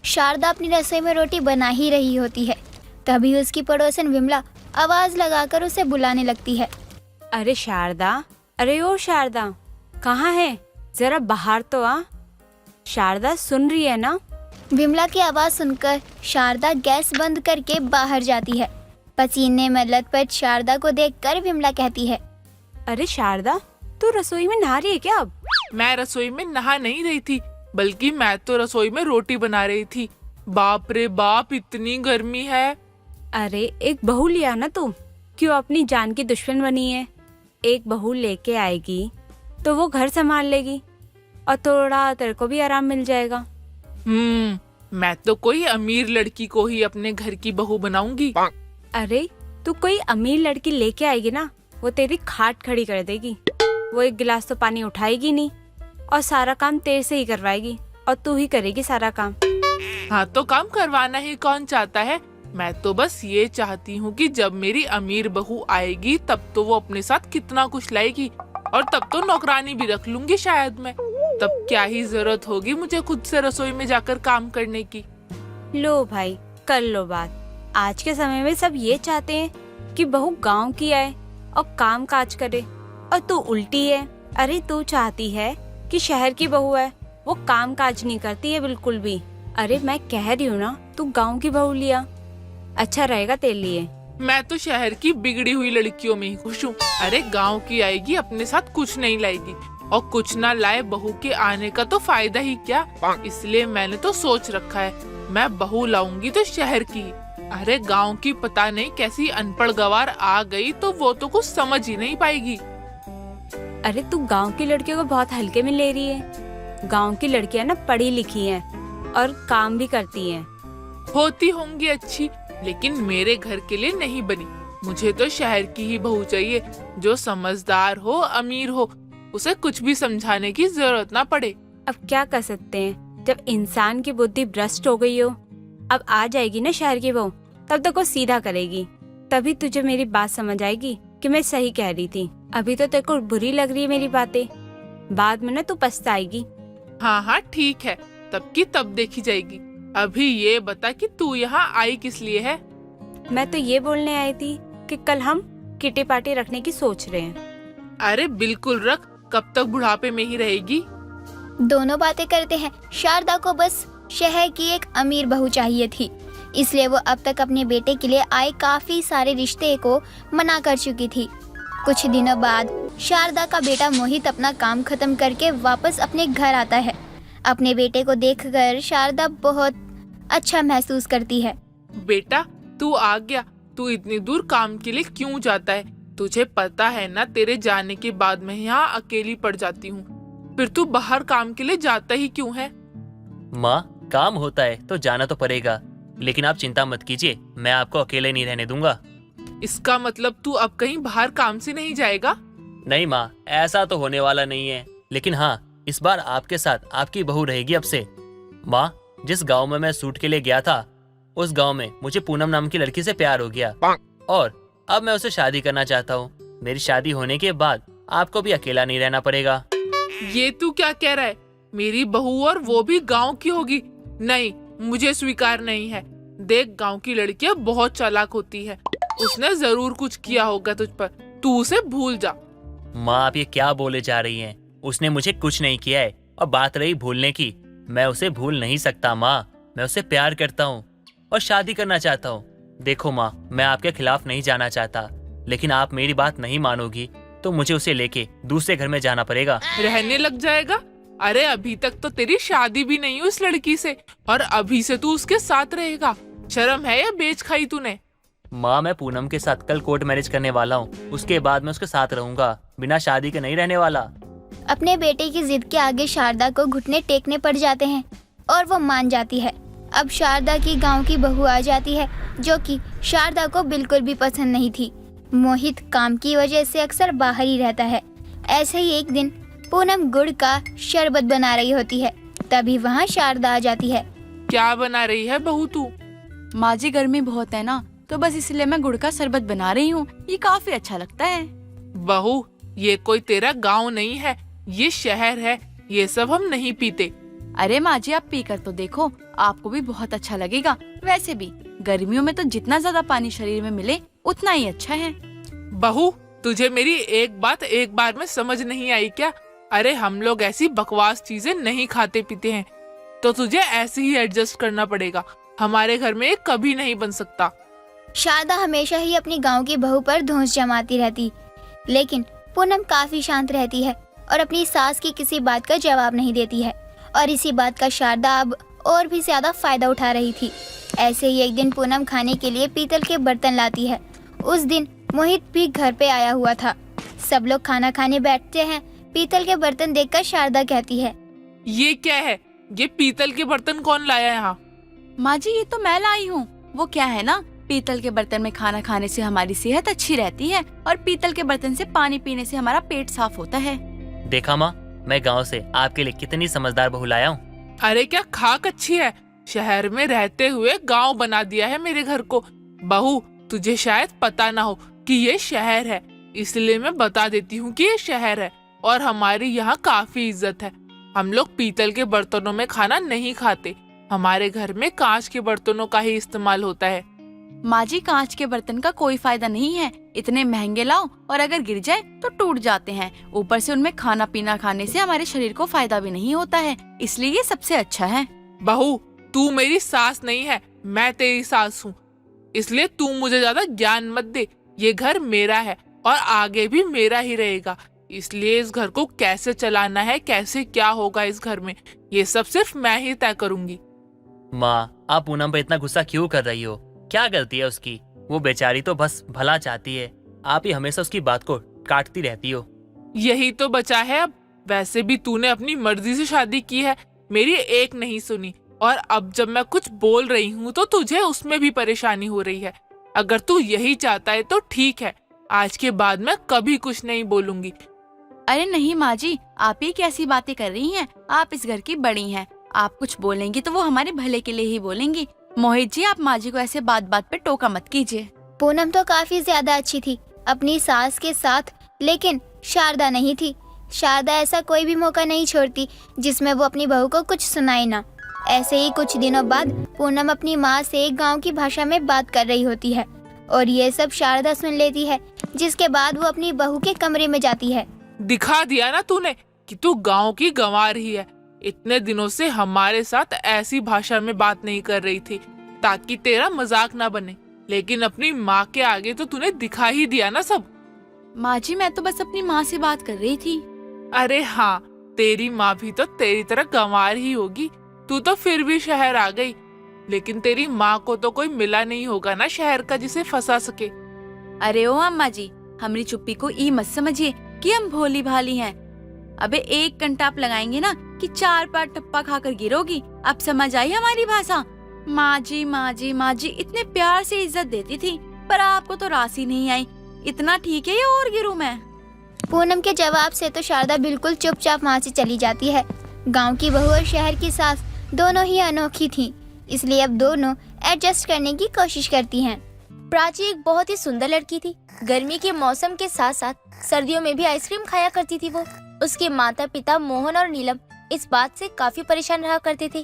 शारदा अपनी रसोई में रोटी बना ही रही होती है। तभी उसकी पड़ोसन विमला आवाज लगाकर उसे बुलाने लगती है। अरे शारदा, अरे ओ शारदा, कहाँ है? जरा बाहर तो आ। शारदा सुन रही है ना? विमला की आवाज सुनकर शारदा गैस बंद करके बाहर जाती है। पसीने में लथपथ शारदा को देखकर विमला कहती है, अरे शारदा, तू रसोई में नहा रही है क्या अब? मैं रसोई में नहा नहीं रही थी, बल्कि मैं तो रसोई में रोटी बना रही थी। बाप रे बाप, इतनी गर्मी है। अरे एक बहू लिया ना तू, क्यों अपनी जान की दुश्मन बनी है? एक बहू लेके आएगी तो वो घर संभाल लेगी और थोड़ा तेरे को भी आराम मिल जाएगा। मैं तो कोई अमीर लड़की को ही अपने घर की बहू बनाऊंगी। अरे तू कोई अमीर लड़की लेके आएगी ना, वो तेरी खाट खड़ी कर देगी। वो एक गिलास तो पानी उठाएगी नहीं और सारा काम तेरे से ही करवाएगी और तू ही करेगी सारा काम। हाँ तो काम करवाना ही कौन चाहता है। मैं तो बस ये चाहती हूँ कि जब मेरी अमीर बहू आएगी तब तो वो अपने साथ कितना कुछ लाएगी, और तब तो नौकरानी भी रख लूंगी शायद मैं। तब क्या ही जरूरत होगी मुझे खुद से रसोई में जाकर काम करने की। लो भाई, कर लो बात। आज के समय में सब ये चाहते हैं कि बहू गांव की आए और काम काज करे, और तू उल्टी है। अरे तू चाहती है कि शहर की बहू है, वो काम काज नहीं करती है बिल्कुल भी। अरे मैं कह रही हूँ ना, तू गांव की बहू लिया, अच्छा रहेगा तेरे लिए। मैं तो शहर की बिगड़ी हुई लड़कियों में ही खुश हूँ। अरे गांव की आएगी, अपने साथ कुछ नहीं लाएगी, और कुछ ना लाए बहू के आने का तो फायदा ही क्या। इसलिए मैंने तो सोच रखा है, मैं बहू लाऊंगी तो शहर की। अरे गांव की पता नहीं कैसी अनपढ़ गवार आ गई तो वो तो कुछ समझ ही नहीं पाएगी। अरे तू गांव की लड़कियों को बहुत हल्के में ले रही है। गांव की लड़कियां ना पढ़ी लिखी हैं और काम भी करती हैं। होती होंगी अच्छी, लेकिन मेरे घर के लिए नहीं बनी। मुझे तो शहर की ही बहू चाहिए, जो समझदार हो, अमीर हो, उसे कुछ भी समझाने की जरूरत ना पड़े। अब क्या कर सकते हैं, जब इंसान की बुद्धि भ्रष्ट हो गई हो। अब आ जाएगी ना शहर की बहू, तब तक वो सीधा करेगी, तभी तुझे मेरी बात समझ आएगी कि मैं सही कह रही थी। अभी तो तेरे को बुरी लग रही है मेरी बातें, बाद में ना तू पछताएगी। हाँ हाँ ठीक है, तब की तब देखी जाएगी। अभी ये बता कि तू यहाँ आई किस लिए है? मैं तो ये बोलने आई थी कि कल हम किटी पार्टी रखने की सोच रहे हैं। अरे बिल्कुल रख, कब तक बुढ़ापे में ही रहेगी? दोनों बातें करते हैं। शारदा को बस शहर की एक अमीर बहू चाहिए थी, इसलिए वो अब तक अपने बेटे के लिए आए काफी सारे रिश्ते को मना कर चुकी थी। कुछ दिनों बाद शारदा का बेटा मोहित अपना काम खत्म करके वापस अपने घर आता है। अपने बेटे को देखकर शारदा बहुत अच्छा महसूस करती है। बेटा तू आ गया। तू इतनी दूर काम के लिए क्यों जाता है? तुझे पता है ना, तेरे जाने के बाद मैं यहाँ अकेली पड़ जाती हूँ। फिर तू बाहर काम के लिए जाता ही क्यों है? माँ, काम होता है तो जाना तो पड़ेगा, लेकिन आप चिंता मत कीजिए, मैं आपको अकेले नहीं रहने दूंगा। इसका मतलब तू अब कहीं बाहर काम से नहीं जाएगा? नहीं माँ, ऐसा तो होने वाला नहीं है, लेकिन हाँ, इस बार आपके साथ आपकी बहू रहेगी अब से। माँ, जिस गांव में मैं सूट के लिए गया था, उस गांव में मुझे पूनम नाम की लड़की से प्यार हो गया और अब मैं उसे शादी करना चाहता हूँ। मेरी शादी होने के बाद आपको भी अकेला नहीं रहना पड़ेगा। ये तू क्या कह रहा है? मेरी बहू और वो भी गांव की होगी? नहीं, मुझे स्वीकार नहीं है। देख, गांव की लड़कियां बहुत चालाक होती है, उसने जरूर कुछ किया होगा तुझ पर, तू उसे भूल जा। माँ, आप ये क्या बोले जा रही हैं? उसने मुझे कुछ नहीं किया है, और बात रही भूलने की, मैं उसे भूल नहीं सकता माँ। मैं उसे प्यार करता हूँ और शादी करना चाहता हूँ। देखो माँ, मैं आपके खिलाफ नहीं जाना चाहता, लेकिन आप मेरी बात नहीं मानोगी तो मुझे उसे लेके दूसरे घर में जाना पड़ेगा। रहने लग जाएगा? अरे अभी तक तो तेरी शादी भी नहीं हुई उस लड़की से, और अभी से तू उसके साथ रहेगा? शर्म है या बेच खाई तूने? माँ, मैं पूनम के साथ कल कोर्ट मैरिज करने वाला हूँ, उसके बाद मैं उसके साथ रहूंगा, बिना शादी के नहीं रहने वाला। अपने बेटे की जिद के आगे शारदा को घुटने टेकने पड़ जाते हैं और वो मान जाती है। अब शारदा की गांव की बहू आ जाती है, जो कि शारदा को बिल्कुल भी पसंद नहीं थी। मोहित काम की वजह से अक्सर बाहर ही रहता है। ऐसे ही एक दिन पूनम गुड़ का शरबत बना रही होती है, तभी वहाँ शारदा आ जाती है। क्या बना रही है बहू तू? माँ जी, गर्मी बहुत है ना, तो बस इसलिए मैं गुड़ का शरबत बना रही हूँ। ये काफी अच्छा लगता है। बहू, ये कोई तेरा गांव नहीं है, ये शहर है, ये सब हम नहीं पीते। अरे माँ जी, आप पी कर तो देखो, आपको भी बहुत अच्छा लगेगा। वैसे भी गर्मियों में तो जितना ज्यादा पानी शरीर में मिले उतना ही अच्छा है। बहू, तुझे मेरी एक बात एक बार में समझ नहीं आई क्या? अरे हम लोग ऐसी बकवास चीजें नहीं खाते पीते हैं, तो तुझे ऐसे ही एडजस्ट करना पड़ेगा। हमारे घर में ये कभी नहीं बन सकता। शारदा हमेशा ही अपनी गांव की बहू पर धौंस जमाती रहती, लेकिन पूनम काफी शांत रहती है और अपनी सास की किसी बात का जवाब नहीं देती है। और इसी बात का शारदा अब और भी ज्यादा फायदा उठा रही थी। ऐसे ही एक दिन पूनम खाने के लिए पीतल के बर्तन लाती है। उस दिन मोहित भी घर पे आया हुआ था। सब लोग खाना खाने बैठते हैं। पीतल के बर्तन देखकर शारदा कहती है, ये क्या है? ये पीतल के बर्तन कौन लाया यहाँ? माँ जी, ये तो मैं लाई हूँ। वो क्या है ना, पीतल के बर्तन में खाना खाने से हमारी सेहत अच्छी रहती है और पीतल के बर्तन से पानी पीने से हमारा पेट साफ होता है। देखा माँ, मैं गांव से आपके लिए कितनी समझदार बहू लाया हूँ। अरे क्या खाक अच्छी है, शहर में रहते हुए गांव बना दिया है मेरे घर को। बहू, तुझे शायद पता ना हो कि ये शहर है, इसलिए मैं बता देती हूँ कि ये शहर है और हमारी यहाँ काफी इज्जत है। हम लोग पीतल के बर्तनों में खाना नहीं खाते। हमारे घर में कांच के बर्तनों का ही इस्तेमाल होता है। माँ जी, कांच के बर्तन का कोई फायदा नहीं है। इतने महंगे लाओ और अगर गिर जाए तो टूट जाते हैं। ऊपर से उनमें खाना पीना खाने से हमारे शरीर को फायदा भी नहीं होता है, इसलिए ये सबसे अच्छा है। बहू, तू मेरी सास नहीं है, मैं तेरी सास हूँ, इसलिए तू मुझे ज्यादा ज्ञान मत दे। ये घर मेरा है और आगे भी मेरा ही रहेगा, इसलिए इस घर को कैसे चलाना है, कैसे क्या होगा इस घर में, ये सब सिर्फ मैं ही तय करूंगी। माँ, आप पूनम पे इतना गुस्सा क्यों कर रही हो? क्या गलती है उसकी? वो बेचारी तो बस भला चाहती है। आप ही हमेशा उसकी बात को काटती रहती हो। यही तो बचा है अब। वैसे भी तूने अपनी मर्जी से शादी की है, मेरी एक नहीं सुनी, और अब जब मैं कुछ बोल रही हूँ तो तुझे उसमें भी परेशानी हो रही है। अगर तू यही चाहता है तो ठीक है, आज के बाद मैं कभी कुछ नहीं बोलूंगी। अरे नहीं माँ जी, आप ही कैसी बातें कर रही हैं? आप इस घर की बड़ी हैं। आप कुछ बोलेंगी तो वो हमारे भले के लिए ही बोलेंगी। मोहित जी, आप माँ जी को ऐसे बात बात पे टोका मत कीजिए। पूनम तो काफी ज्यादा अच्छी थी अपनी सास के साथ, लेकिन शारदा नहीं थी। शारदा ऐसा कोई भी मौका नहीं छोड़ती जिसमें वो अपनी बहू को कुछ सुनाए ना। ऐसे ही कुछ दिनों बाद पूनम अपनी माँ से गांव की भाषा में बात कर रही होती है और ये सब शारदा सुन लेती है, जिसके बाद वो अपनी बहू के कमरे में जाती है। दिखा दिया ना तूने कि तू गांव की गंवार ही है। इतने दिनों से हमारे साथ ऐसी भाषा में बात नहीं कर रही थी ताकि तेरा मजाक ना बने, लेकिन अपनी माँ के आगे तो तूने दिखा ही दिया ना सब। माँ जी, मैं तो बस अपनी माँ से बात कर रही थी। अरे हाँ, तेरी माँ भी तो तेरी तरह गंवार ही होगी। तू तो फिर भी शहर आ गई, लेकिन तेरी माँ को तो कोई मिला नहीं होगा ना शहर का जिसे फंसा सके। अरे ओ अम्मा जी, हमारी चुप्पी को ई मत समझिए कि हम भोली भाली हैं। अबे 1 घंटा आप लगाएंगे ना कि 4 बार टप्पा खाकर गिरोगी। अब समझ आई हमारी भाषा? माँ जी, माँ जी, माँ जी इतने प्यार से इज्जत देती थी, पर आपको तो राशि नहीं आई। इतना ठीक है या और गिरूं मैं? पूनम के जवाब से तो शारदा बिल्कुल चुपचाप वहाँ से चली जाती है। गांव की बहू और शहर की सास दोनों ही अनोखी थी, इसलिए अब दोनों एडजस्ट करने की कोशिश करती हैं। प्राची एक बहुत ही सुंदर लड़की थी। गर्मी के मौसम के साथ साथ सर्दियों में भी आइसक्रीम खाया करती थी वो। उसके माता पिता मोहन और नीलम इस बात से काफी परेशान रहा करते थे।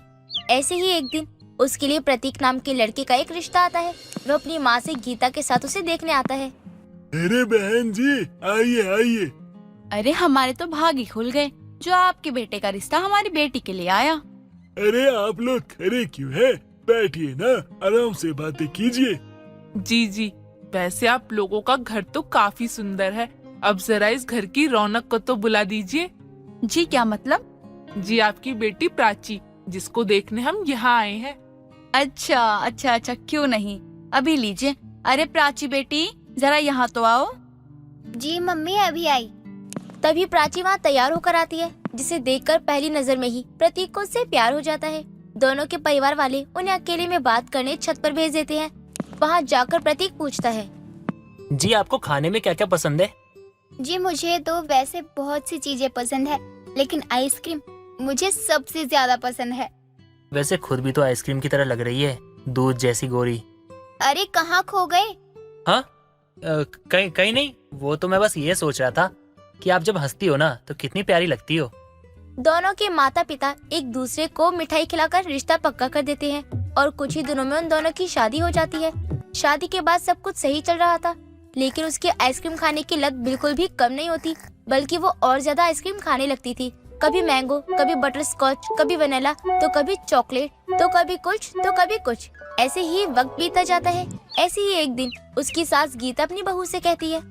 ऐसे ही एक दिन उसके लिए प्रतीक नाम के लड़के का एक रिश्ता आता है। वो अपनी माँ से गीता के साथ उसे देखने आता है। अरे बहन जी, आइए आइए। अरे हमारे तो भाग ही खुल गए, जो आपके बेटे का रिश्ता हमारी बेटी के लिए आया। अरे आप लोग खड़े क्यों हैं? बैठिए ना, आराम से बातें कीजिए। जी जी, वैसे आप लोगों का घर तो काफी सुंदर है। अब जरा इस घर की रौनक को तो बुला दीजिए। जी क्या मतलब? जी आपकी बेटी प्राची, जिसको देखने हम यहाँ आए हैं। अच्छा अच्छा अच्छा, क्यों नहीं, अभी लीजिए। अरे प्राची बेटी, जरा यहाँ तो आओ। जी मम्मी, अभी आई। तभी प्राची वहाँ तैयार होकर आती है, जिसे देखकर पहली नजर में ही प्रतीक को उससे प्यार हो जाता है। दोनों के परिवार वाले उन्हें अकेले में बात करने छत पर भेज देते हैं। वहाँ जाकर प्रतीक पूछता है, जी आपको खाने में क्या क्या पसंद है? जी मुझे तो वैसे बहुत सी चीजें पसंद है, लेकिन आइसक्रीम मुझे सबसे ज्यादा पसंद है। वैसे खुद भी तो आइसक्रीम की तरह लग रही है, दूध जैसी गोरी। अरे कहाँ खो गए? हाँ, कहीं कहीं नहीं, वो तो मैं बस ये सोच रहा था कि आप जब हंसती हो ना तो कितनी प्यारी लगती हो। दोनों के माता पिता एक दूसरे को मिठाई खिलाकर रिश्ता पक्का कर देते हैं और कुछ ही दिनों में उन दोनों की शादी हो जाती है। शादी के बाद सब कुछ सही चल रहा था, लेकिन उसकी आइसक्रीम खाने की लत बिल्कुल भी कम नहीं होती, बल्कि वो और ज्यादा आइसक्रीम खाने लगती थी। कभी मैंगो, कभी बटर स्कॉच, कभी वनीला, तो कभी चॉकलेट, तो कभी कुछ तो कभी कुछ। ऐसे ही वक्त बीता जाता है। ऐसे ही एक दिन उसकी सास गीता अपनी बहू से कहती है,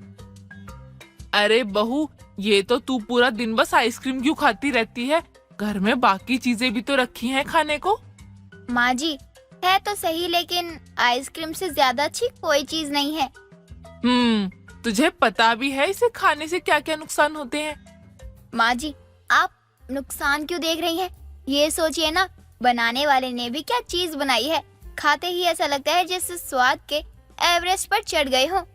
अरे बहू, ये तो तू पूरा दिन बस आइसक्रीम क्यों खाती रहती है? घर में बाकी चीजें भी तो रखी हैं खाने को। माँ जी, है तो सही, लेकिन आइसक्रीम से ज्यादा अच्छी कोई चीज नहीं है। तुझे पता भी है इसे खाने से क्या क्या नुकसान होते हैं? माँ जी, आप नुकसान क्यों देख रही हैं? ये सोचिए ना, बनाने वाले ने भी क्या चीज बनाई है। खाते ही ऐसा लगता है जैसे स्वाद के एवरेस्ट पर चढ़ गए हो।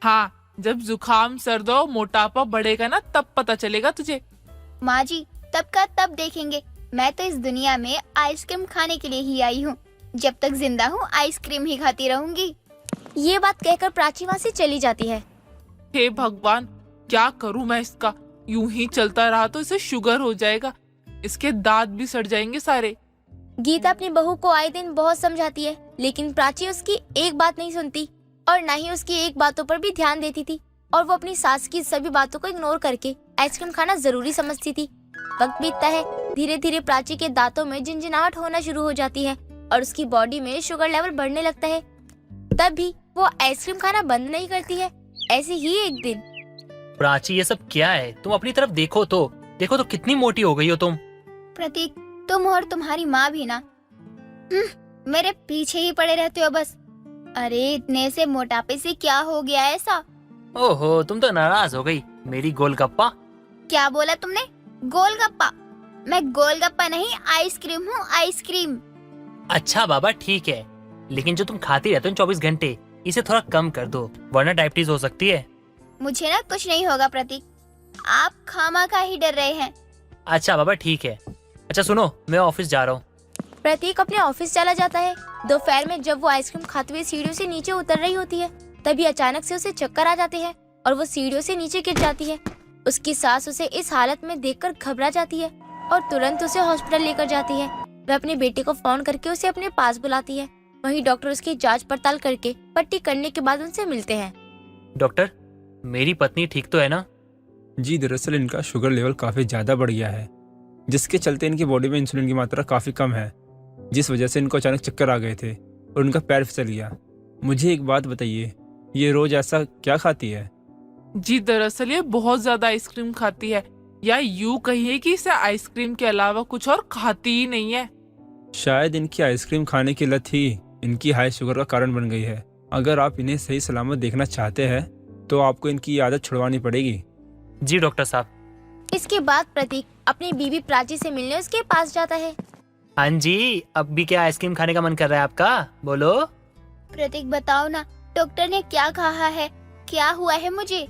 हाँ, जब जुकाम, सर्द और मोटापा बढ़ेगा ना, तब पता चलेगा तुझे। माँ जी, तब का तब देखेंगे। मैं तो इस दुनिया में आइसक्रीम खाने के लिए ही आई हूँ। जब तक जिंदा हूँ आइसक्रीम ही खाती रहूंगी। ये बात कहकर प्राची वहाँ से चली जाती है। हे भगवान, क्या करूँ मैं इसका? यूं ही चलता रहा तो इसे शुगर हो जाएगा, इसके दांत भी सड़ जाएंगे सारे। गीता अपनी बहू को आए दिन बहुत समझाती है, लेकिन प्राची उसकी एक बात नहीं सुनती और न ही उसकी एक बातों पर भी ध्यान देती थी, और वो अपनी सास की सभी बातों को इग्नोर करके आइसक्रीम खाना जरूरी समझती थी। वक्त बीतता है, धीरे धीरे प्राची के दांतों में झिनझिनाहट होना शुरू हो जाती है और उसकी बॉडी में शुगर लेवल बढ़ने लगता है। तब भी वो आइसक्रीम खाना बंद नहीं करती है। ऐसे ही एक दिन, प्राची, ये सब क्या है? तुम अपनी तरफ देखो तो कितनी मोटी हो गई हो तुम। प्रतीक, तुम और तुम्हारी माँ भी ना मेरे पीछे ही पड़े रहते हो बस। अरे इतने से मोटापे से क्या हो गया ऐसा? ओहो, तुम तो नाराज हो गई मेरी गोलगप्पा। क्या बोला तुमने? गोलगप्पा? मैं गोलगप्पा नहीं, आइसक्रीम हूँ, आइसक्रीम। अच्छा बाबा, ठीक है, लेकिन जो तुम खाती रहते हो 24 घंटे, इसे थोड़ा कम कर दो, वरना डायबिटीज हो सकती है। मुझे ना कुछ नहीं होगा प्रतीक, आप खामखा ही डर रहे हैं। अच्छा बाबा, ठीक है। अच्छा सुनो, मैं ऑफिस जा रहा हूँ। प्रतीक अपने ऑफिस चला जाता है। दोपहर में जब वो आइसक्रीम खाते हुए सीढ़ियों से नीचे उतर रही होती है, तभी अचानक से उसे चक्कर आ जाते हैं और वो सीढ़ियों से नीचे गिर जाती है। उसकी सास उसे इस हालत में देखकर घबरा जाती है और तुरंत उसे हॉस्पिटल लेकर जाती है। वह अपने बेटे को फोन करके उसे अपने पास बुलाती है। वहीं डॉक्टर उसकी जांच पड़ताल करके पट्टी करने के बाद उनसे मिलते हैं। डॉक्टर, मेरी पत्नी ठीक तो है ना? जी, दरअसल इनका शुगर लेवल काफ़ी ज़्यादा बढ़ गया है, जिसके चलते इनकी बॉडी में इंसुलिन की मात्रा काफ़ी कम है, जिस वजह से इनको अचानक चक्कर आ गए थे और उनका पैर फिसल गया। मुझे एक बात बताइए, ये रोज ऐसा क्या खाती है? जी, दरअसल ये बहुत ज्यादा आइसक्रीम खाती है, या यूं कहिए कि इसे आइसक्रीम के अलावा कुछ और खाती ही नहीं है। शायद इनकी आइसक्रीम खाने की लत ही इनकी हाई शुगर का कारण बन गई है। अगर आप इन्हें सही सलामत देखना चाहते हैं तो आपको इनकी आदत छुड़वानी पड़ेगी। जी डॉक्टर साहब। इसके बाद प्रतीक अपनी बीवी प्राची से मिलने उसके पास जाता है। हाँ जी, अब भी क्या आइसक्रीम खाने का मन कर रहा है आपका? बोलो। प्रतीक बताओ ना, डॉक्टर ने क्या कहा है? क्या हुआ है मुझे?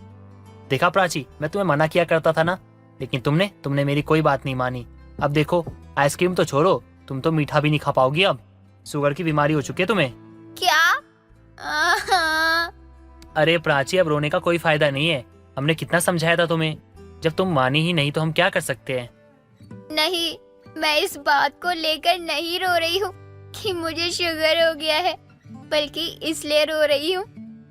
देखा प्राची, मैं तुम्हें मना किया करता था ना, लेकिन तुमने मेरी कोई बात नहीं मानी। अब देखो, आइसक्रीम तो छोड़ो, तुम तो मीठा भी नहीं खा पाओगी। अब शुगर की बीमारी हो चुकी है तुम्हें। क्या? आहा। अरे प्राची, अब रोने का कोई फायदा नहीं है। हमने कितना समझाया था तुम्हें, जब तुम मानी ही नहीं तो हम क्या कर सकते हैं। नहीं, मैं इस बात को लेकर नहीं रो रही हूँ कि मुझे शुगर हो गया है, बल्कि इसलिए रो रही हूँ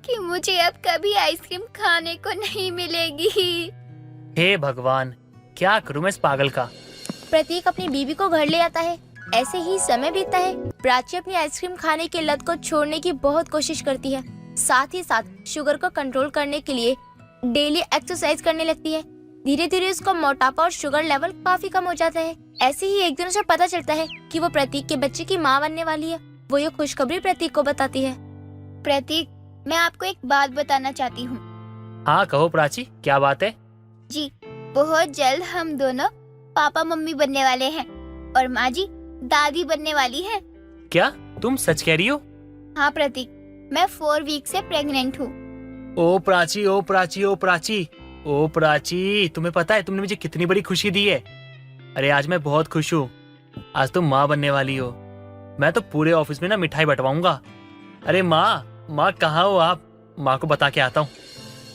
कि मुझे अब कभी आइसक्रीम खाने को नहीं मिलेगी। हे भगवान, क्या करूं मैं इस पागल का। प्रतीक अपनी बीवी को घर ले आता है। ऐसे ही समय बीतता है। प्राची अपनी आइसक्रीम खाने की लत को छोड़ने की बहुत कोशिश करती है, साथ ही साथ शुगर को कंट्रोल करने के लिए डेली एक्सरसाइज करने लगती है। धीरे धीरे उसका मोटापा और शुगर लेवल काफी कम हो जाता है। ऐसे ही एक दिन उसे पता चलता है कि वो प्रतीक के बच्चे की माँ बनने वाली है। वो ये खुशखबरी प्रतीक को बताती है। प्रतीक, मैं आपको एक बात बताना चाहती हूँ। हाँ कहो प्राची, क्या बात है? जी, बहुत जल्द हम दोनों पापा मम्मी बनने वाले हैं और माँ जी दादी बनने वाली है। क्या तुम सच कह रही हो? हाँ प्रतीक, मैं 4 वीक से प्रेग्नेंट हूँ। ओ प्राची, ओ प्राची, ओ प्राची, ओ प्राची, तुम्हें पता है तुमने मुझे कितनी बड़ी खुशी दी है। अरे आज मैं बहुत खुश हूँ, आज तुम माँ बनने वाली हो। मैं तो पूरे ऑफिस में ना मिठाई बंटवाऊंगा। अरे माँ कहाँ हो आप? माँ को बता के आता हूँ।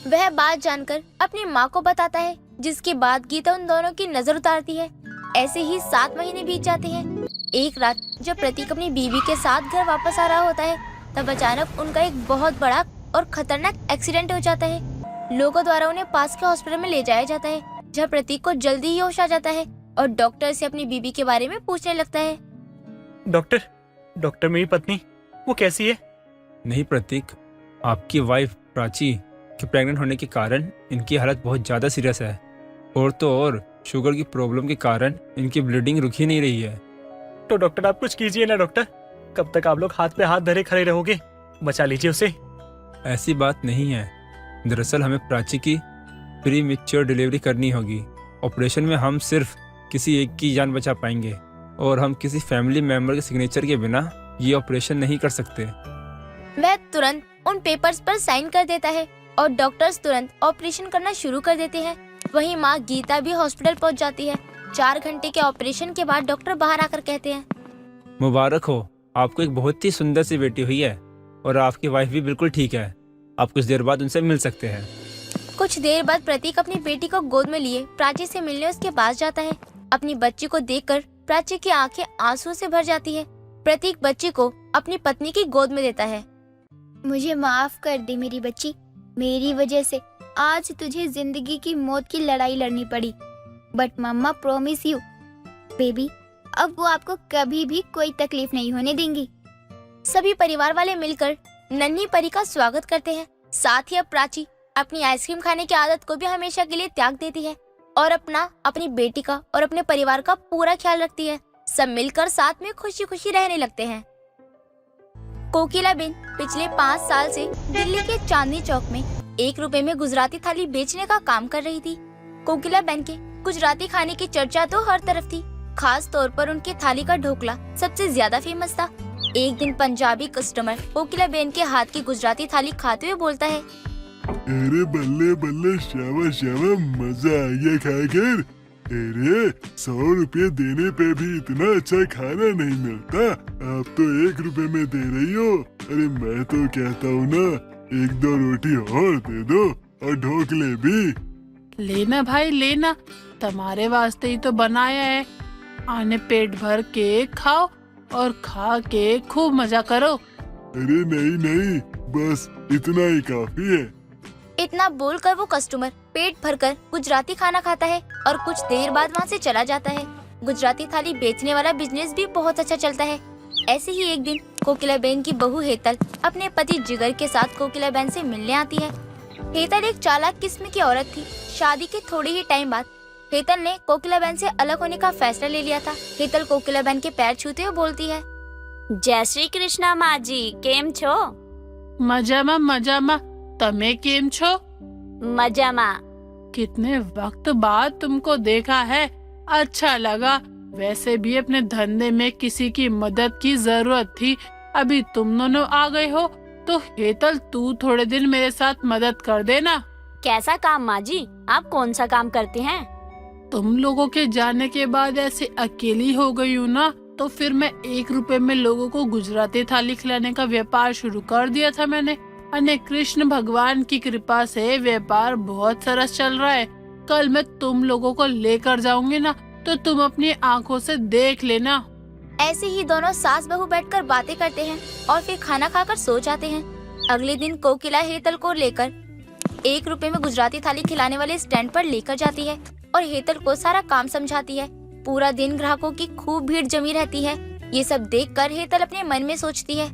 वह बात जानकर अपनी माँ को बताता है, जिसके बाद गीता उन दोनों की नजर उतारती है। ऐसे ही 7 महीने बीत जाते हैं। एक रात जब प्रतीक अपनी बीवी के साथ घर वापस आ रहा होता है, तब अचानक उनका एक बहुत बड़ा और खतरनाक एक्सीडेंट हो जाता है। लोगों द्वारा उन्हें पास के हॉस्पिटल में ले जाया जाता है, जहाँ प्रतीक को जल्दी ही होश आ जाता है और डॉक्टर से अपनी बीवी के बारे में पूछने लगता है। डॉक्टर मेरी पत्नी वो कैसी है? नहीं प्रतीक, आपकी वाइफ प्राची के प्रेग्नेंट होने के कारण इनकी हालत बहुत ज़्यादा सीरियस है। और तो और शुगर की प्रॉब्लम के कारण इनकी ब्लीडिंग रुक ही नहीं रही है। तो डॉक्टर आप कुछ कीजिए ना डॉक्टर, कब तक आप लोग हाथ पे हाथ धरे खड़े रहोगे? बचा लीजिए उसे। ऐसी बात नहीं है, दरअसल हमें प्राची की प्री मैच्योर डिलीवरी करनी होगी। ऑपरेशन में हम सिर्फ किसी एक की जान बचा पाएंगे और हम किसी फैमिली मेंबर के सिग्नेचर के बिना ये ऑपरेशन नहीं कर सकते। वह तुरंत उन पेपर्स पर साइन कर देता है और डॉक्टर्स तुरंत ऑपरेशन करना शुरू कर देते हैं। वहीं माँ गीता भी हॉस्पिटल पहुँच जाती है। 4 घंटे के ऑपरेशन के बाद डॉक्टर बाहर आकर कहते हैं, मुबारक हो, आपको एक बहुत ही सुंदर सी बेटी हुई है और आपकी वाइफ भी बिल्कुल ठीक है। आप कुछ देर बाद उनसे मिल सकते हैं। कुछ देर बाद प्रतीक अपनी बेटी को गोद में लिए प्राची से मिलने उसके पास जाता है। अपनी बच्ची को देखकर प्राची की आंखें आंसुओं से भर जाती है। प्रतीक बच्ची को अपनी पत्नी की गोद में देता है। मुझे माफ कर दे मेरी बच्ची, मेरी वजह से आज तुझे जिंदगी की मौत की लड़ाई लड़नी पड़ी, but mamma promise you baby, अब वो आपको कभी भी कोई तकलीफ नहीं होने देंगी। सभी परिवार वाले मिलकर नन्ही परी का स्वागत करते हैं। साथ ही अब प्राची अपनी आइसक्रीम खाने की आदत को भी हमेशा के लिए त्याग देती है और अपनी बेटी का और अपने परिवार का पूरा ख्याल रखती है। सब मिलकर साथ में खुशी खुशी रहने लगते हैं। कोकिलाबेन पिछले 5 साल से दिल्ली के चांदनी चौक में 1 रुपए में गुजराती थाली बेचने का काम कर रही थी। कोकिलाबेन के गुजराती खाने की चर्चा तो हर तरफ थी। खास तौर पर उनकी थाली का ढोकला सबसे ज्यादा फेमस था। एक दिन पंजाबी कस्टमर कोकिलाबेन के हाथ की गुजराती थाली खाते हुए बोलता है, अरे बल्ले बल्ले, शाबाश शाबाश, मजा आ गया खाकर। अरे 100 रुपये देने पे भी इतना अच्छा खाना नहीं मिलता, आप तो 1 रुपए में दे रही हो। अरे मैं तो कहता हूँ ना, 1-2 रोटी और दे दो और ढोकले भी। लेना भाई लेना, तुम्हारे वास्ते ही तो बनाया है। आने पेट भर के खाओ और खा के खूब मजा करो। अरे नहीं नहीं, बस इतना ही काफी है। इतना बोलकर वो कस्टमर पेट भरकर गुजराती खाना खाता है और कुछ देर बाद वहाँ से चला जाता है। गुजराती थाली बेचने वाला बिजनेस भी बहुत अच्छा चलता है। ऐसे ही एक दिन कोकिलाबेन की बहू हेतल अपने पति जिगर के साथ कोकिलाबेन से मिलने आती है। हेतल एक चालाक किस्म की औरत थी। शादी के थोड़े ही टाइम बाद हेतल ने कोकिलाबेन से अलग होने का फैसला ले लिया था। हेतल कोकिलाबेन के पैर छूते हुए बोलती है, जय श्री कृष्णा माँ जी, केम छो? मजामा, तमे केम छो? मजामा। कितने वक्त बाद तुमको देखा है, अच्छा लगा। वैसे भी अपने धंधे में किसी की मदद की जरूरत थी, अभी तुम दोनों आ गए हो, तो हेतल तू थोड़े दिन मेरे साथ मदद कर देना। कैसा काम माँ जी? आप कौन सा काम करते हैं? तुम लोगों के जाने के बाद ऐसे अकेली हो गई हूँ ना, तो फिर मैं 1 रुपए में लोगों को गुजराती थाली खिलाने का व्यापार शुरू कर दिया था मैंने। अने कृष्ण भगवान की कृपा से व्यापार बहुत सरस चल रहा है। कल मैं तुम लोगों को लेकर जाऊंगी ना, तो तुम अपनी आंखों से देख लेना। ऐसे ही दोनों सास बहू बैठकर बातें करते हैं और फिर खाना खाकर सो जाते हैं। अगले दिन कोकिला हेतल को लेकर 1 रुपए में गुजराती थाली खिलाने वाले स्टैंड पर लेकर जाती है और हेतल को सारा काम समझाती है। पूरा दिन ग्राहकों की खूब भीड़ जमी रहती है। ये सब देखकर हेतल अपने मन में सोचती है,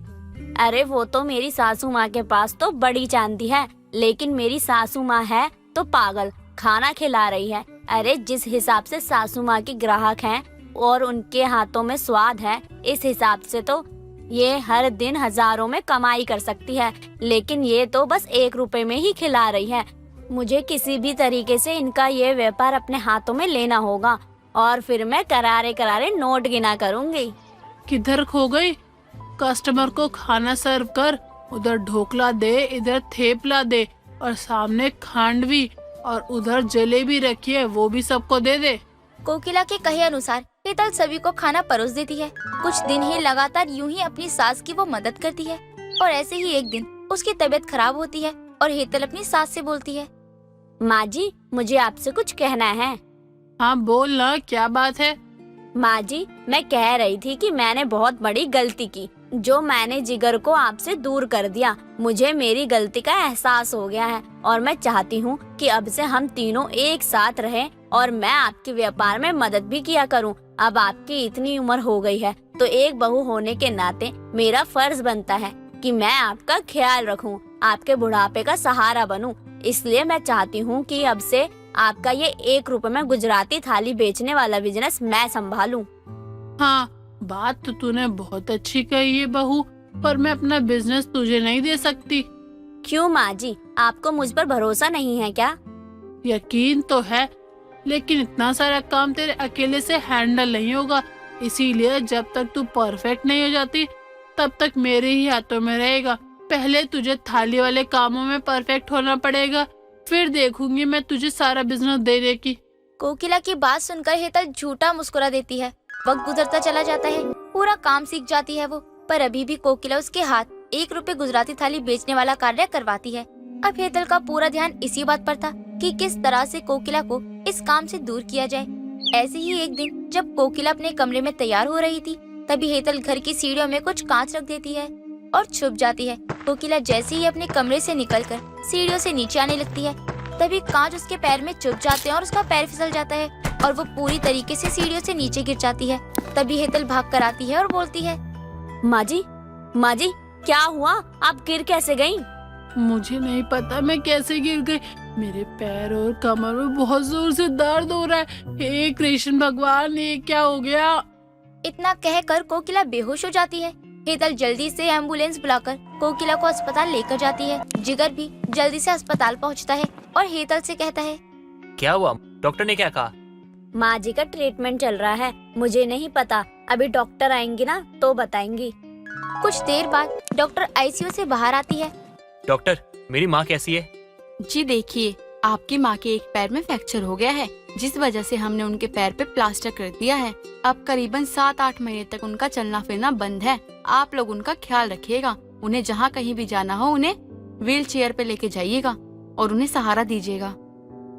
अरे वो तो मेरी सासू माँ के पास तो बड़ी चांदी है, लेकिन मेरी सासू माँ है तो पागल, खाना खिला रही है। अरे जिस हिसाब से सासू माँ की ग्राहक हैं और उनके हाथों में स्वाद है, इस हिसाब से तो ये हर दिन हजारों में कमाई कर सकती है, लेकिन ये तो बस 1 रुपए में ही खिला रही है। मुझे किसी भी तरीके से इनका ये व्यापार अपने हाथों में लेना होगा और फिर मैं करारे करारे नोट गिना करूँगी। किधर खो गई? कस्टमर को खाना सर्व कर, उधर ढोकला दे, इधर थेपला दे और सामने खांडवी और उधर जलेबी रखी है, वो भी सबको दे दे। कोकिला के कहे अनुसार हेतल सभी को खाना परोस देती है। कुछ दिन ही लगातार यूं ही अपनी सास की वो मदद करती है और ऐसे ही एक दिन उसकी तबीयत खराब होती है और हेतल अपनी सास से बोलती है, माँ जी मुझे आपसे कुछ कहना है। हाँ बोल ना, क्या बात है? माँ जी, मैं कह रही थी कि मैंने बहुत बड़ी गलती की, जो मैंने जिगर को आपसे दूर कर दिया। मुझे मेरी गलती का एहसास हो गया है और मैं चाहती हूँ कि अब से हम तीनों एक साथ रहें और मैं आपके व्यापार में मदद भी किया करूँ। अब आपकी इतनी उम्र हो गई है तो एक बहू होने के नाते मेरा फर्ज बनता है कि मैं आपका ख्याल रखूं, आपके बुढ़ापे का सहारा बनूं। इसलिए मैं चाहती हूं कि अब से आपका ये 1 रुपए में गुजराती थाली बेचने वाला बिजनेस मैं संभालूं। हाँ, बात तो तूने बहुत अच्छी कही है बहू, पर मैं अपना बिजनेस तुझे नहीं दे सकती। क्यों माँ जी, आपको मुझ पर भरोसा नहीं है क्या? यकीन तो है, लेकिन इतना सारा काम तेरे अकेले से हैंडल नहीं होगा। इसीलिए जब तक तू परफेक्ट नहीं हो जाती तब तक मेरे ही हाथों में रहेगा। पहले तुझे थाली वाले कामों में परफेक्ट होना पड़ेगा, फिर देखूंगी मैं तुझे सारा बिजनेस देने की। कोकिला की बात सुनकर हेतल झूठा मुस्कुरा देती है। वक्त गुजरता चला जाता है, पूरा काम सीख जाती है वो, पर अभी भी कोकिला उसके हाथ 1 रुपए गुजराती थाली बेचने वाला कार्य करवाती है। अब हेतल का पूरा ध्यान इसी बात पर था कि किस तरह से कोकिला को इस काम से दूर किया जाए। ऐसे ही एक दिन जब कोकिला अपने कमरे में तैयार हो रही थी, तभी हेतल घर की सीढ़ियों में कुछ कांच रख देती है और छुप जाती है। कोकिला जैसे ही अपने कमरे से निकलकर सीढ़ियों से नीचे आने लगती है, तभी कांच उसके पैर में चुभ जाते हैं और उसका पैर फिसल जाता है और वो पूरी तरीके से सीढ़ियों से नीचे गिर जाती है। तभी हेतल भाग कर आती है और बोलती है, माँ जी, क्या हुआ? आप गिर कैसे गयी? मुझे नहीं पता मैं कैसे गिर गई। मेरे पैर और कमर में बहुत जोर से दर्द हो रहा है। हे कृष्ण भगवान, ये क्या हो गया? इतना कहकर कोकिला बेहोश हो जाती है। हेतल जल्दी से एम्बुलेंस बुलाकर कोकिला को अस्पताल लेकर जाती है। जिगर भी जल्दी से अस्पताल पहुंचता है और हेतल से कहता है, क्या हुआ? डॉक्टर ने क्या कहा? माँ जी का ट्रीटमेंट चल रहा है, मुझे नहीं पता, अभी डॉक्टर आएंगी ना तो बताएंगी। कुछ देर बाद डॉक्टर आईसीयू से बाहर आती है। डॉक्टर, मेरी माँ कैसी है? जी देखिए, आपकी माँ के एक पैर में फ्रैक्चर हो गया है, जिस वजह से हमने उनके पैर पे प्लास्टर कर दिया है। अब करीबन 7-8 महीने तक उनका चलना फिरना बंद है। आप लोग उनका ख्याल रखिएगा। उन्हें जहाँ कहीं भी जाना हो उन्हें व्हील चेयर पे लेके जाइएगा और उन्हें सहारा दीजिएगा।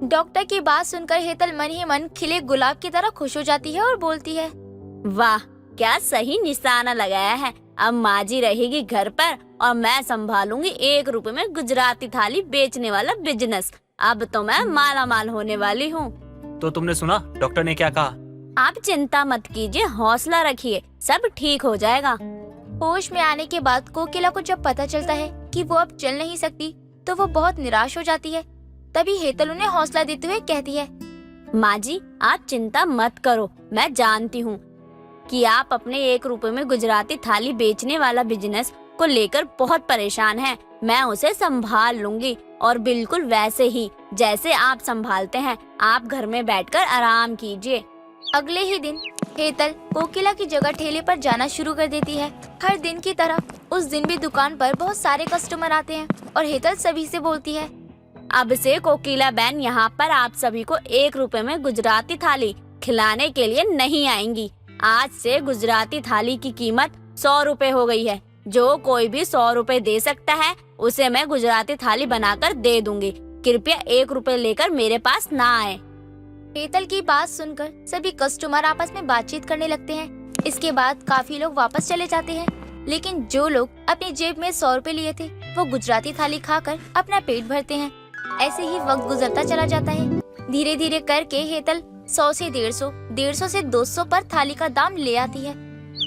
डॉक्टर की बात सुनकर हेतल मन ही मन खिले गुलाब की तरह खुश हो जाती है और बोलती है, वाह, क्या सही निशाना लगाया है। अब माँ जी रहेगी घर पर और मैं संभालूंगी 1 रुपए में गुजराती थाली बेचने वाला बिजनेस। अब तो मैं माला माल होने वाली हूँ। तो तुमने सुना डॉक्टर ने क्या कहा? आप चिंता मत कीजिए, हौसला रखिए, सब ठीक हो जाएगा। होश में आने के बाद कोकिला को जब पता चलता है कि वो अब चल नहीं सकती, तो वो बहुत निराश हो जाती है। तभी हेतल उन्हें हौसला देते हुए कहती है, माँ जी, आप चिंता मत करो, मैं जानती हूँ कि आप अपने 1 रुपए में गुजराती थाली बेचने वाला बिजनेस को लेकर बहुत परेशान हैं। मैं उसे संभाल लूंगी और बिल्कुल वैसे ही जैसे आप संभालते हैं। आप घर में बैठकर आराम कीजिए। अगले ही दिन हेतल कोकिला की जगह ठेले पर जाना शुरू कर देती है। हर दिन की तरह उस दिन भी दुकान पर बहुत सारे कस्टमर आते हैं और हेतल सभी से बोलती है, अब से कोकिला बहन यहाँ पर आप सभी को 1 रुपए में गुजराती थाली खिलाने के लिए नहीं आएंगी। आज से गुजराती थाली की कीमत 100 रुपए हो गई है। जो कोई भी 100 रुपए दे सकता है उसे मैं गुजराती थाली बनाकर दे दूंगी। कृपया 1 रुपए लेकर मेरे पास ना आए। हेतल की बात सुनकर सभी कस्टमर आपस में बातचीत करने लगते हैं। इसके बाद काफी लोग वापस चले जाते हैं, लेकिन जो लोग अपनी जेब में 100 रुपए लिए थे वो गुजराती थाली खाकर अपना पेट भरते हैं। ऐसे ही वक्त गुजरता चला जाता है। धीरे धीरे करके हेतल 100 से 150, 150 से 200 पर थाली का दाम ले आती है।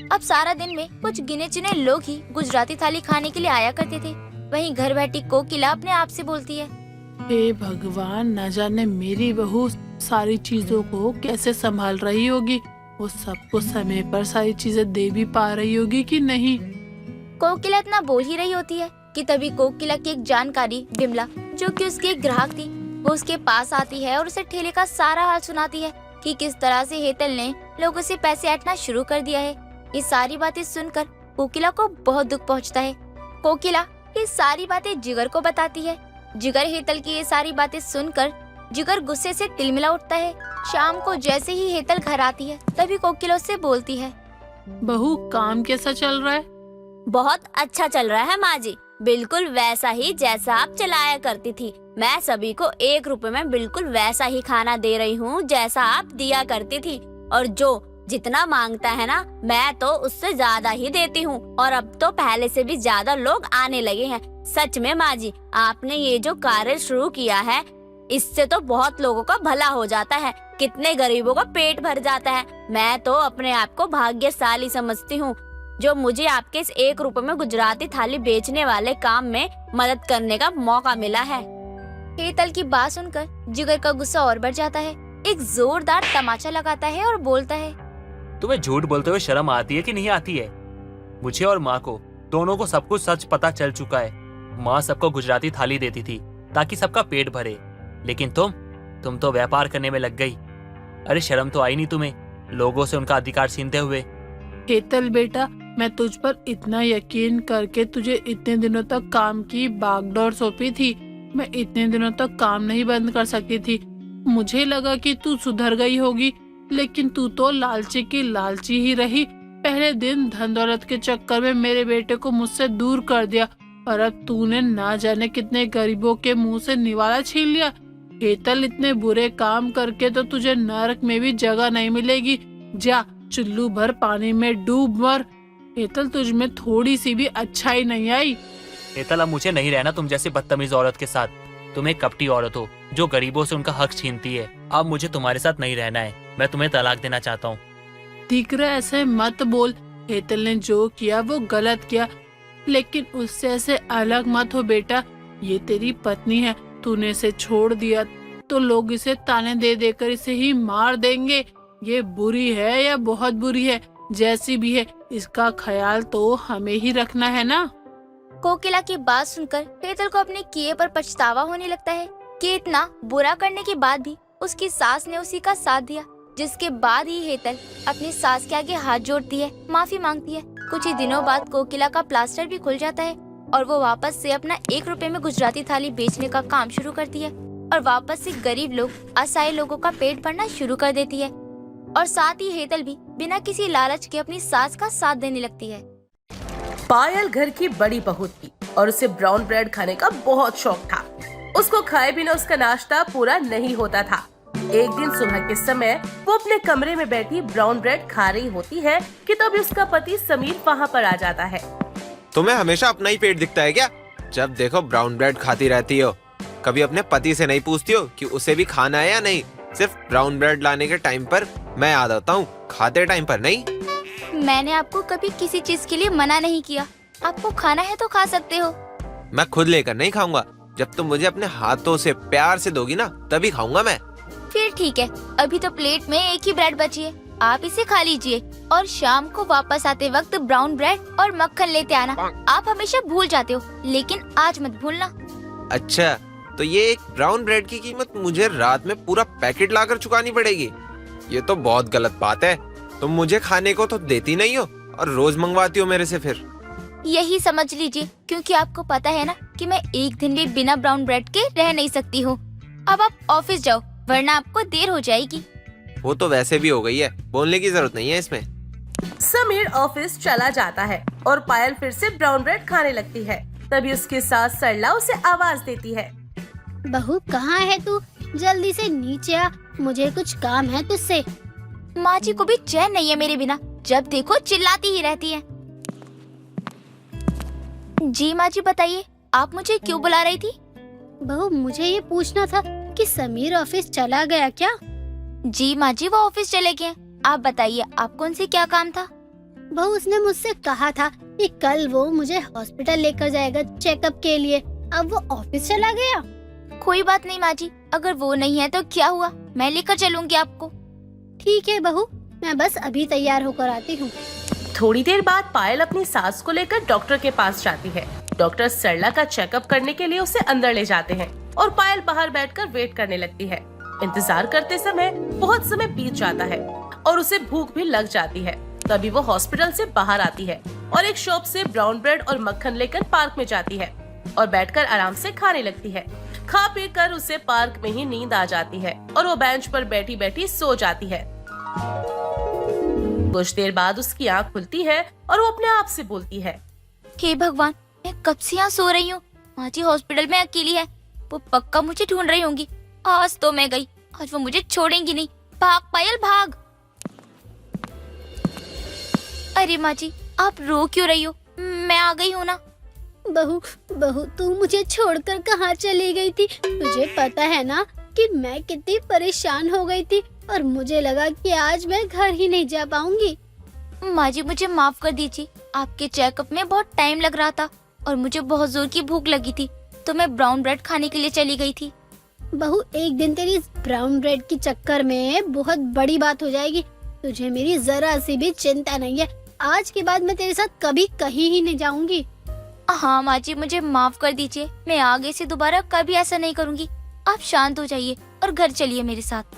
अब सारा दिन में कुछ गिने चुने लोग ही गुजराती थाली खाने के लिए आया करते थे। वहीं घर बैठी कोकिला अपने आप से बोलती है, हे भगवान, न जाने मेरी बहू सारी चीजों को कैसे संभाल रही होगी। वो सबको समय पर सारी चीजें दे भी पा रही होगी कि नहीं। कोकिला इतना बोल ही रही होती है कि तभी कोकिला की एक जानकारी विमला, जो कि उसकी एक ग्राहक थी, वो उसके पास आती है और उसे ठेले का सारा हाल सुनाती है कि किस तरह से हेतल ने लोगों से पैसे ऐंठना शुरू कर दिया है। ये सारी बातें सुनकर कोकिला को बहुत दुख पहुंचता है। कोकिला ये सारी बातें जिगर को बताती है। जिगर हेतल की ये सारी बातें सुनकर जिगर गुस्से से तिलमिला उठता है। शाम को जैसे ही हेतल घर आती है तभी कोकिला उससे बोलती है, बहू, काम कैसा चल रहा है? बहुत अच्छा चल रहा है माँ जी, बिल्कुल वैसा ही जैसा आप चलाया करती थी। मैं सभी को 1 रुपए में बिल्कुल वैसा ही खाना दे रही हूँ जैसा आप दिया करती थी। और जो जितना मांगता है ना, मैं तो उससे ज्यादा ही देती हूँ। और अब तो पहले से भी ज्यादा लोग आने लगे हैं। सच में माँ जी, आपने ये जो कार्य शुरू किया है, इससे तो बहुत लोगों का भला हो जाता है, कितने गरीबों का पेट भर जाता है। मैं तो अपने आप को भाग्यशाली समझती हूँ जो मुझे आपके इस 1 रुपए में गुजराती थाली बेचने वाले काम में मदद करने का मौका मिला है। हेतल की बात सुनकर जिगर का गुस्सा और बढ़ जाता है। एक जोरदार तमाचा लगाता है और बोलता है, तुम्हें झूठ बोलते हुए शर्म आती है कि नहीं आती है? मुझे और माँ को दोनों को सब कुछ सच पता चल चुका है। माँ सबको गुजराती थाली देती थी ताकि सबका पेट भरे, लेकिन तुम तो व्यापार करने में लग गई। अरे शर्म तो आई नहीं तुम्हें, लोगों से उनका अधिकार छीनते हुए। हेतल बेटा, मैं तुझ पर इतना यकीन करके तुझे इतने दिनों तक काम की बागडोर सौंपी थी। मैं इतने दिनों तक काम नहीं बंद कर सकती थी। मुझे लगा कि तू सुधर गई होगी, लेकिन तू तो लालची की लालची ही रही। पहले दिन धन दौलत के चक्कर में मेरे बेटे को मुझसे दूर कर दिया, और अब तूने ना जाने कितने गरीबों के मुंह से निवाला छीन लिया। हेतल, इतने बुरे काम करके तो तुझे नरक में भी जगह नहीं मिलेगी। जा, चुल्लू भर पानी में डूब मर। हेतल, तुझ में थोड़ी सी भी अच्छाई नहीं आई। हेतल, अब मुझे नहीं रहना तुम जैसी बदतमीज औरत के साथ। तुम एक कपटी औरत हो जो गरीबों से उनका हक छीनती है। अब मुझे तुम्हारे साथ नहीं रहना है। मैं तुम्हें तलाक देना चाहता हूँ। दीकरा, ऐसे मत बोल। हेतल ने जो किया वो गलत किया, लेकिन उससे ऐसे अलग मत हो बेटा। ये तेरी पत्नी है, तूने इसे छोड़ दिया तो लोग इसे ताने दे देकर इसे ही मार देंगे। ये बुरी है या बहुत बुरी है, जैसी भी है, इसका ख्याल तो हमें ही रखना है ना। कोकिला की बात सुनकर हेतल को अपने किए पर पछतावा होने लगता है कि इतना बुरा करने के बाद भी उसकी सास ने उसी का साथ दिया। जिसके बाद ही हेतल अपनी सास के आगे हाथ जोड़ती है, माफी मांगती है। कुछ ही दिनों बाद कोकिला का प्लास्टर भी खुल जाता है और वो वापस से अपना 1 रुपए में गुजराती थाली बेचने का काम शुरू करती है और वापस से गरीब लोग, असहाय लोगों का पेट भरना शुरू कर देती है। और साथ ही हेतल भी बिना किसी लालच के अपनी सास का साथ देने लगती है। पायल घर की बड़ी बहू थी और उसे ब्राउन ब्रेड खाने का बहुत शौक था। उसको खाए बिना उसका नाश्ता पूरा नहीं होता था। एक दिन सुबह के समय वो अपने कमरे में बैठी ब्राउन ब्रेड खा रही होती है कि तभी उसका पति समीर वहाँ पर आ जाता है। तुम्हें हमेशा अपना ही पेट दिखता है क्या? जब देखो ब्राउन ब्रेड खाती रहती हो। कभी अपने पति से नहीं पूछती हो कि उसे भी खाना है या नहीं? सिर्फ ब्राउन ब्रेड लाने के टाइम पर मैं याद आता हूँ, खाते टाइम पर नहीं। मैंने आपको कभी किसी चीज के लिए मना नहीं किया। आपको खाना है तो खा सकते हो। मैं खुद लेकर नहीं खाऊंगा। जब तुम मुझे अपने हाथों से प्यार से दोगी ना, तभी खाऊंगा मैं। फिर ठीक है, अभी तो प्लेट में एक ही ब्रेड बची है, आप इसे खा लीजिए और शाम को वापस आते वक्त ब्राउन ब्रेड और मक्खन लेते आना। आप हमेशा भूल जाते हो, लेकिन आज मत भूलना। अच्छा, तो ये एक ब्राउन ब्रेड की कीमत मुझे रात में पूरा पैकेट लाकर चुकानी पड़ेगी? ये तो बहुत गलत बात है। तुम मुझे खाने को तो देती नहीं हो और रोज मंगवाती हो मेरे से। फिर यही समझ लीजिए, क्योंकि आपको पता है ना कि मैं एक दिन भी बिना ब्राउन ब्रेड के रह नहीं सकती हूँ। अब आप ऑफिस जाओ, वरना आपको देर हो जाएगी। वो तो वैसे भी हो गई है, बोलने की जरूरत नहीं है इसमें। समीर ऑफिस चला जाता है और पायल फिर से ब्राउन ब्रेड खाने लगती है। तभी उसकी सास सरला उसे आवाज देती है। बहू, कहाँ है तू? जल्दी से नीचे आ, मुझे कुछ काम है तुझसे। माँ जी को भी चैन नहीं है मेरे बिना, जब देखो चिल्लाती ही रहती है। जी माँ जी, बताइए, आप मुझे क्यों बुला रही थी? बहू, मुझे ये पूछना था कि समीर ऑफिस चला गया क्या? जी माँ जी, वो ऑफिस चले गए। आप बताइए, आपको उनसे क्या काम था? बहू, उसने मुझसे कहा था कि कल वो मुझे हॉस्पिटल लेकर जाएगा चेकअप के लिए। अब वो ऑफिस चला गया। कोई बात नहीं माँ जी, अगर वो नहीं है तो क्या हुआ, मैं लेकर चलूंगी आपको। ठीक है बहू, मैं बस अभी तैयार होकर आती हूँ। थोड़ी देर बाद पायल अपनी सास को लेकर डॉक्टर के पास जाती है। डॉक्टर सरला का चेकअप करने के लिए उसे अंदर ले जाते हैं और पायल बाहर बैठकर वेट करने लगती है। इंतजार करते समय बहुत समय बीत जाता है और उसे भूख भी लग जाती है। तभी वो हॉस्पिटल से बाहर आती है और एक शॉप से ब्राउन ब्रेड और मक्खन लेकर पार्क में जाती है और बैठकर आराम से खाने लगती है। खा पी कर उसे पार्क में ही नींद आ जाती है और वो बेंच पर बैठी बैठी सो जाती है। कुछ देर बाद उसकी आँख खुलती है और वो अपने आप से बोलती है, हे भगवान, मैं कब से यहाँ सो रही हूँ। माँ जी हॉस्पिटल में अकेली है, वो पक्का मुझे ढूंढ रही होंगी। आज तो मैं गई, आज वो मुझे छोड़ेंगी नहीं। भाग पायल भाग। अरे माँ जी, आप रो क्यों रही हो? मैं आ गई हूँ ना। बहू बहू, तू मुझे छोड़कर कहाँ चली गई थी? तुझे पता है ना कि मैं कितनी परेशान हो गई थी और मुझे लगा कि आज मैं घर ही नहीं जा पाऊंगी। माँ जी, मुझे माफ कर दीजिए। आपके चेकअप में बहुत टाइम लग रहा था और मुझे बहुत जोर की भूख लगी थी, तो मैं ब्राउन ब्रेड खाने के लिए चली गई थी। बहू, एक दिन तेरी इस ब्राउन ब्रेड के चक्कर में बहुत बड़ी बात हो जाएगी। तुझे मेरी जरा सी भी चिंता नहीं है। आज के बाद मैं तेरे साथ कभी कहीं ही नहीं जाऊंगी। हाँ माँ जी, मुझे माफ कर दीजिए। मैं आगे से दोबारा कभी ऐसा नहीं करूँगी। आप शांत हो जाइए और घर चलिए मेरे साथ।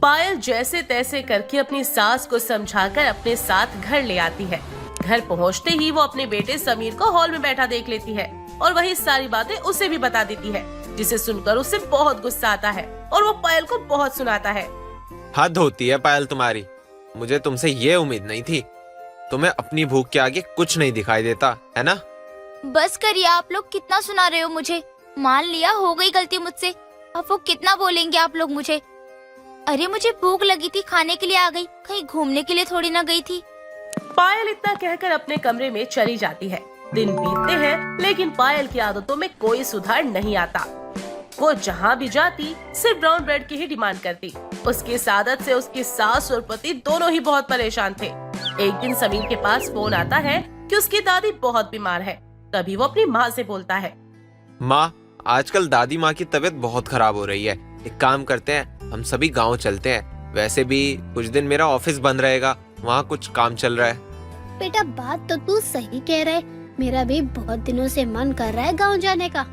पायल जैसे तैसे करके अपनी सास को समझाकर अपने साथ घर ले आती है। घर पहुंचते ही वो अपने बेटे समीर को हॉल में बैठा देख लेती है और वही सारी बातें उसे भी बता देती है, जिसे सुनकर उसे बहुत गुस्सा आता है और वो पायल को बहुत सुनाता है। हद होती है पायल तुम्हारी, मुझे तुमसे ये उम्मीद नहीं थी। तुम्हें अपनी भूख के आगे कुछ नहीं दिखाई देता है ना? बस करिए, आप लोग कितना सुना रहे हो मुझे। मान लिया हो गई गलती मुझसे, अब वो कितना बोलेंगे आप लोग मुझे। अरे मुझे भूख लगी थी, खाने के लिए आ गई, कहीं घूमने के लिए थोड़ी ना गई थी। पायल इतना कहकर अपने कमरे में चली जाती है। दिन बीतते हैं लेकिन पायल की आदतों में कोई सुधार नहीं आता। वो जहाँ भी जाती सिर्फ ब्राउन ब्रेड की ही डिमांड करती। उसकी इस आदत से उसकी सास और पति दोनों ही बहुत परेशान थे। एक दिन समीर के पास फोन आता है कि उसकी दादी बहुत बीमार है। तभी वो अपनी माँ से बोलता है, माँ, आजकल दादी माँ की तबीयत बहुत खराब हो रही है। एक काम करते हैं, हम सभी गांव चलते हैं। वैसे भी कुछ दिन मेरा ऑफिस बंद रहेगा, वहाँ कुछ काम चल रहा है। बेटा, बात तो तू सही कह रहा है। मेरा भी बहुत दिनों से मन कर रहा है गांव जाने का।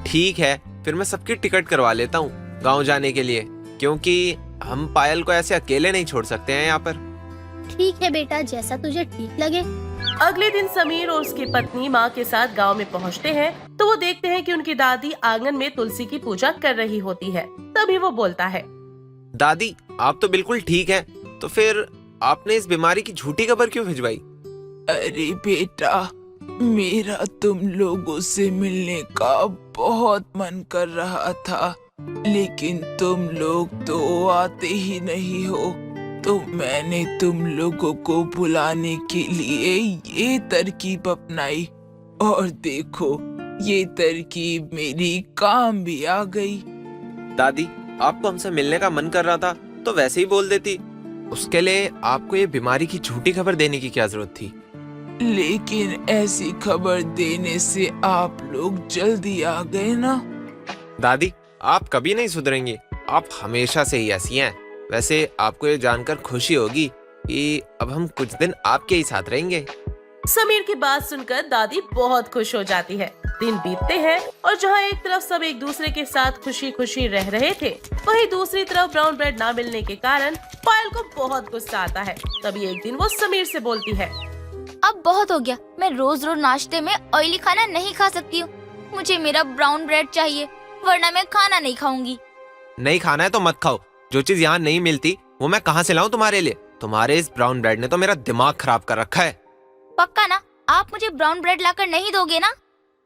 ठीक है, फिर मैं सबकी टिकट करवा लेता हूँ गांव जाने के लिए, क्योंकि हम पायल को ऐसे अकेले नहीं छोड़ सकते हैं यहाँ पर। ठीक है बेटा, जैसा तुझे ठीक लगे। अगले दिन समीर और उसकी पत्नी माँ के साथ गांव में पहुँचते हैं तो वो देखते हैं कि उनकी दादी आंगन में तुलसी की पूजा कर रही होती है। तभी वो बोलता है, दादी, आप तो बिल्कुल ठीक है, तो फिर आपने इस बीमारी की झूठी खबर क्यों भिजवाई? अरे बेटा, मेरा तुम लोगों से मिलने का बहुत मन कर रहा था, लेकिन तुम लोग तो आते ही नहीं हो, तो मैंने तुम लोगों को बुलाने के लिए ये तरकीब अपनाई और देखो, ये तरकीब मेरी काम भी आ गई। दादी, आपको हमसे मिलने का मन कर रहा था तो वैसे ही बोल देती। उसके लिए आपको ये बीमारी की झूठी खबर देने की क्या जरूरत थी? लेकिन ऐसी खबर देने से आप लोग जल्दी आ गए ना। दादी, आप कभी नहीं सुधरेंगी, आप हमेशा से ही ऐसी हैं। वैसे आपको ये जानकर खुशी होगी कि अब हम कुछ दिन आपके ही साथ रहेंगे। समीर की बात सुनकर दादी बहुत खुश हो जाती है। दिन बीतते हैं और जहाँ एक तरफ सब एक दूसरे के साथ खुशी खुशी रह रहे थे, वहीं दूसरी तरफ ब्राउन ब्रेड ना मिलने के कारण पायल को बहुत गुस्सा आता है। तभी एक दिन वो समीर से बोलती है, अब बहुत हो गया, मैं रोज रोज नाश्ते में ऑयली खाना नहीं खा सकती हूँ। मुझे मेरा ब्राउन ब्रेड चाहिए, वरना मैं खाना नहीं खाऊंगी। नहीं खाना है तो मत खाओ। जो चीज यहाँ नहीं मिलती वो मैं कहाँ से लाऊं तुम्हारे लिए? तुम्हारे इस ब्राउन ब्रेड ने तो मेरा दिमाग खराब कर रखा है। पक्का ना, आप मुझे ब्राउन ब्रेड लाकर नहीं दोगे ना?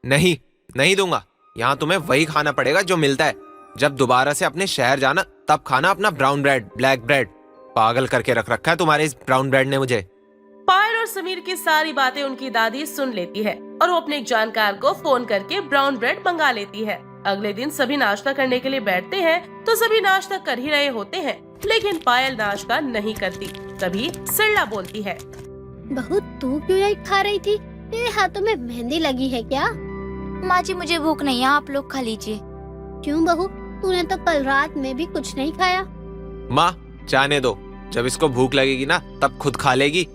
नहीं, नहीं दूंगा। यहाँ तुम्हें वही खाना पड़ेगा जो मिलता है। जब दोबारा से अपने शहर जाना तब खाना अपना ब्राउन ब्रेड, ब्लैक ब्रेड। पागल करके रख रखा है तुम्हारे इस ब्राउन ब्रेड ने मुझे। पायल और समीर की सारी बातें उनकी दादी सुन लेती है और वो अपने एक जानकार को फोन करके ब्राउन ब्रेड मंगा लेती है। अगले दिन सभी नाश्ता करने के लिए बैठते हैं तो सभी नाश्ता कर ही रहे होते हैं, लेकिन पायल नाश्ता नहीं करती। तभी सरला बोलती है, बहू, तू क्यों नहीं खा रही थी? तेरे हाथों में मेहंदी लगी है क्या? माँ जी, मुझे भूख नहीं है, आप लोग खा लीजिए। क्यों बहू, तूने तो कल रात में भी कुछ नहीं खाया। माँ, जाने दो, जब इसको भूख लगेगी ना तब खुद खा लेगी।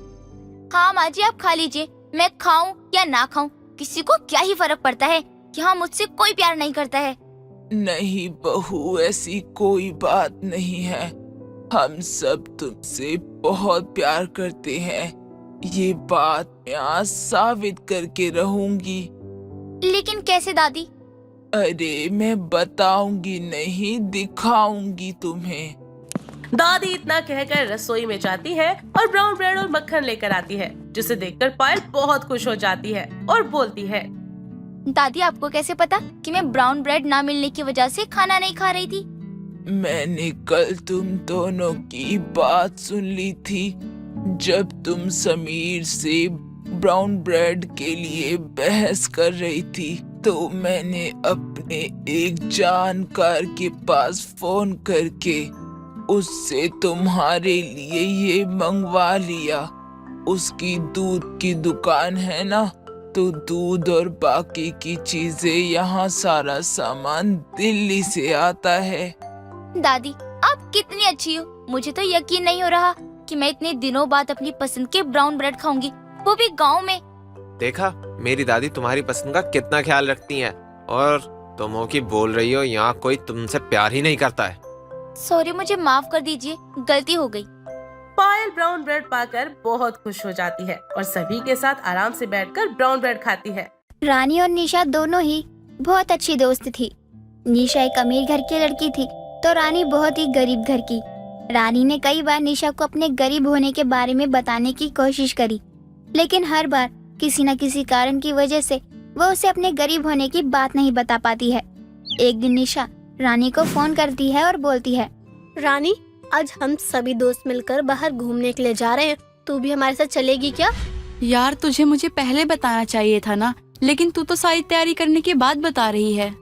हाँ माँ जी, आप खा लीजिए। मैं खाऊं या ना खाऊं, किसी को क्या ही फर्क पड़ता है। यहाँ मुझसे कोई प्यार नहीं करता है। नहीं बहू, ऐसी कोई बात नहीं है। हम सब तुमसे बहुत प्यार करते हैं, ये बात मैं आज साबित करके रहूंगी। लेकिन कैसे दादी? अरे मैं बताऊंगी नहीं, दिखाऊंगी तुम्हें। दादी इतना कहकर रसोई में जाती है और ब्राउन ब्रेड और मक्खन लेकर आती है, जिसे देखकर पायल बहुत खुश हो जाती है और बोलती है, दादी, आपको कैसे पता कि मैं ब्राउन ब्रेड ना मिलने की वजह से खाना नहीं खा रही थी? मैंने कल तुम दोनों की बात सुन ली थी। जब तुम समीर से ब्राउन ब्रेड के लिए बहस कर रही थी तो मैंने अपने एक जानकार के पास फोन करके उससे तुम्हारे लिए ये मंगवा लिया। उसकी दूध की दुकान है ना, तो दूध और बाकी की चीजें यहाँ सारा सामान दिल्ली से आता है। दादी आप कितनी अच्छी हो। मुझे तो यकीन नहीं हो रहा कि मैं इतने दिनों बाद अपनी पसंद के ब्राउन ब्रेड खाऊंगी, वो भी गांव में। देखा, मेरी दादी तुम्हारी पसंद का कितना ख्याल रखती हैं। और तुम हो कि बोल रही हो यहाँ कोई तुमसे प्यार ही नहीं करता है। सॉरी, मुझे माफ कर दीजिए, गलती हो गई। पायल ब्राउन ब्रेड पाकर बहुत खुश हो जाती है और सभी के साथ आराम से बैठकर ब्राउन ब्रेड खाती है। रानी और निशा दोनों ही बहुत अच्छी दोस्त थी। निशा एक अमीर घर की लड़की थी तो रानी बहुत ही गरीब घर की। रानी ने कई बार निशा को अपने गरीब होने के बारे में बताने की कोशिश करी, लेकिन हर बार किसी न किसी कारण की वजह से वो उसे अपने गरीब होने की बात नहीं बता पाती है। एक दिन निशा रानी को फोन करती है और बोलती है, रानी, आज हम सभी दोस्त मिलकर बाहर घूमने के लिए जा रहे हैं, तू भी हमारे साथ चलेगी क्या? यार तुझे मुझे पहले बताना चाहिए था ना, लेकिन तू तो सारी तैयारी करने के बाद बता रही है।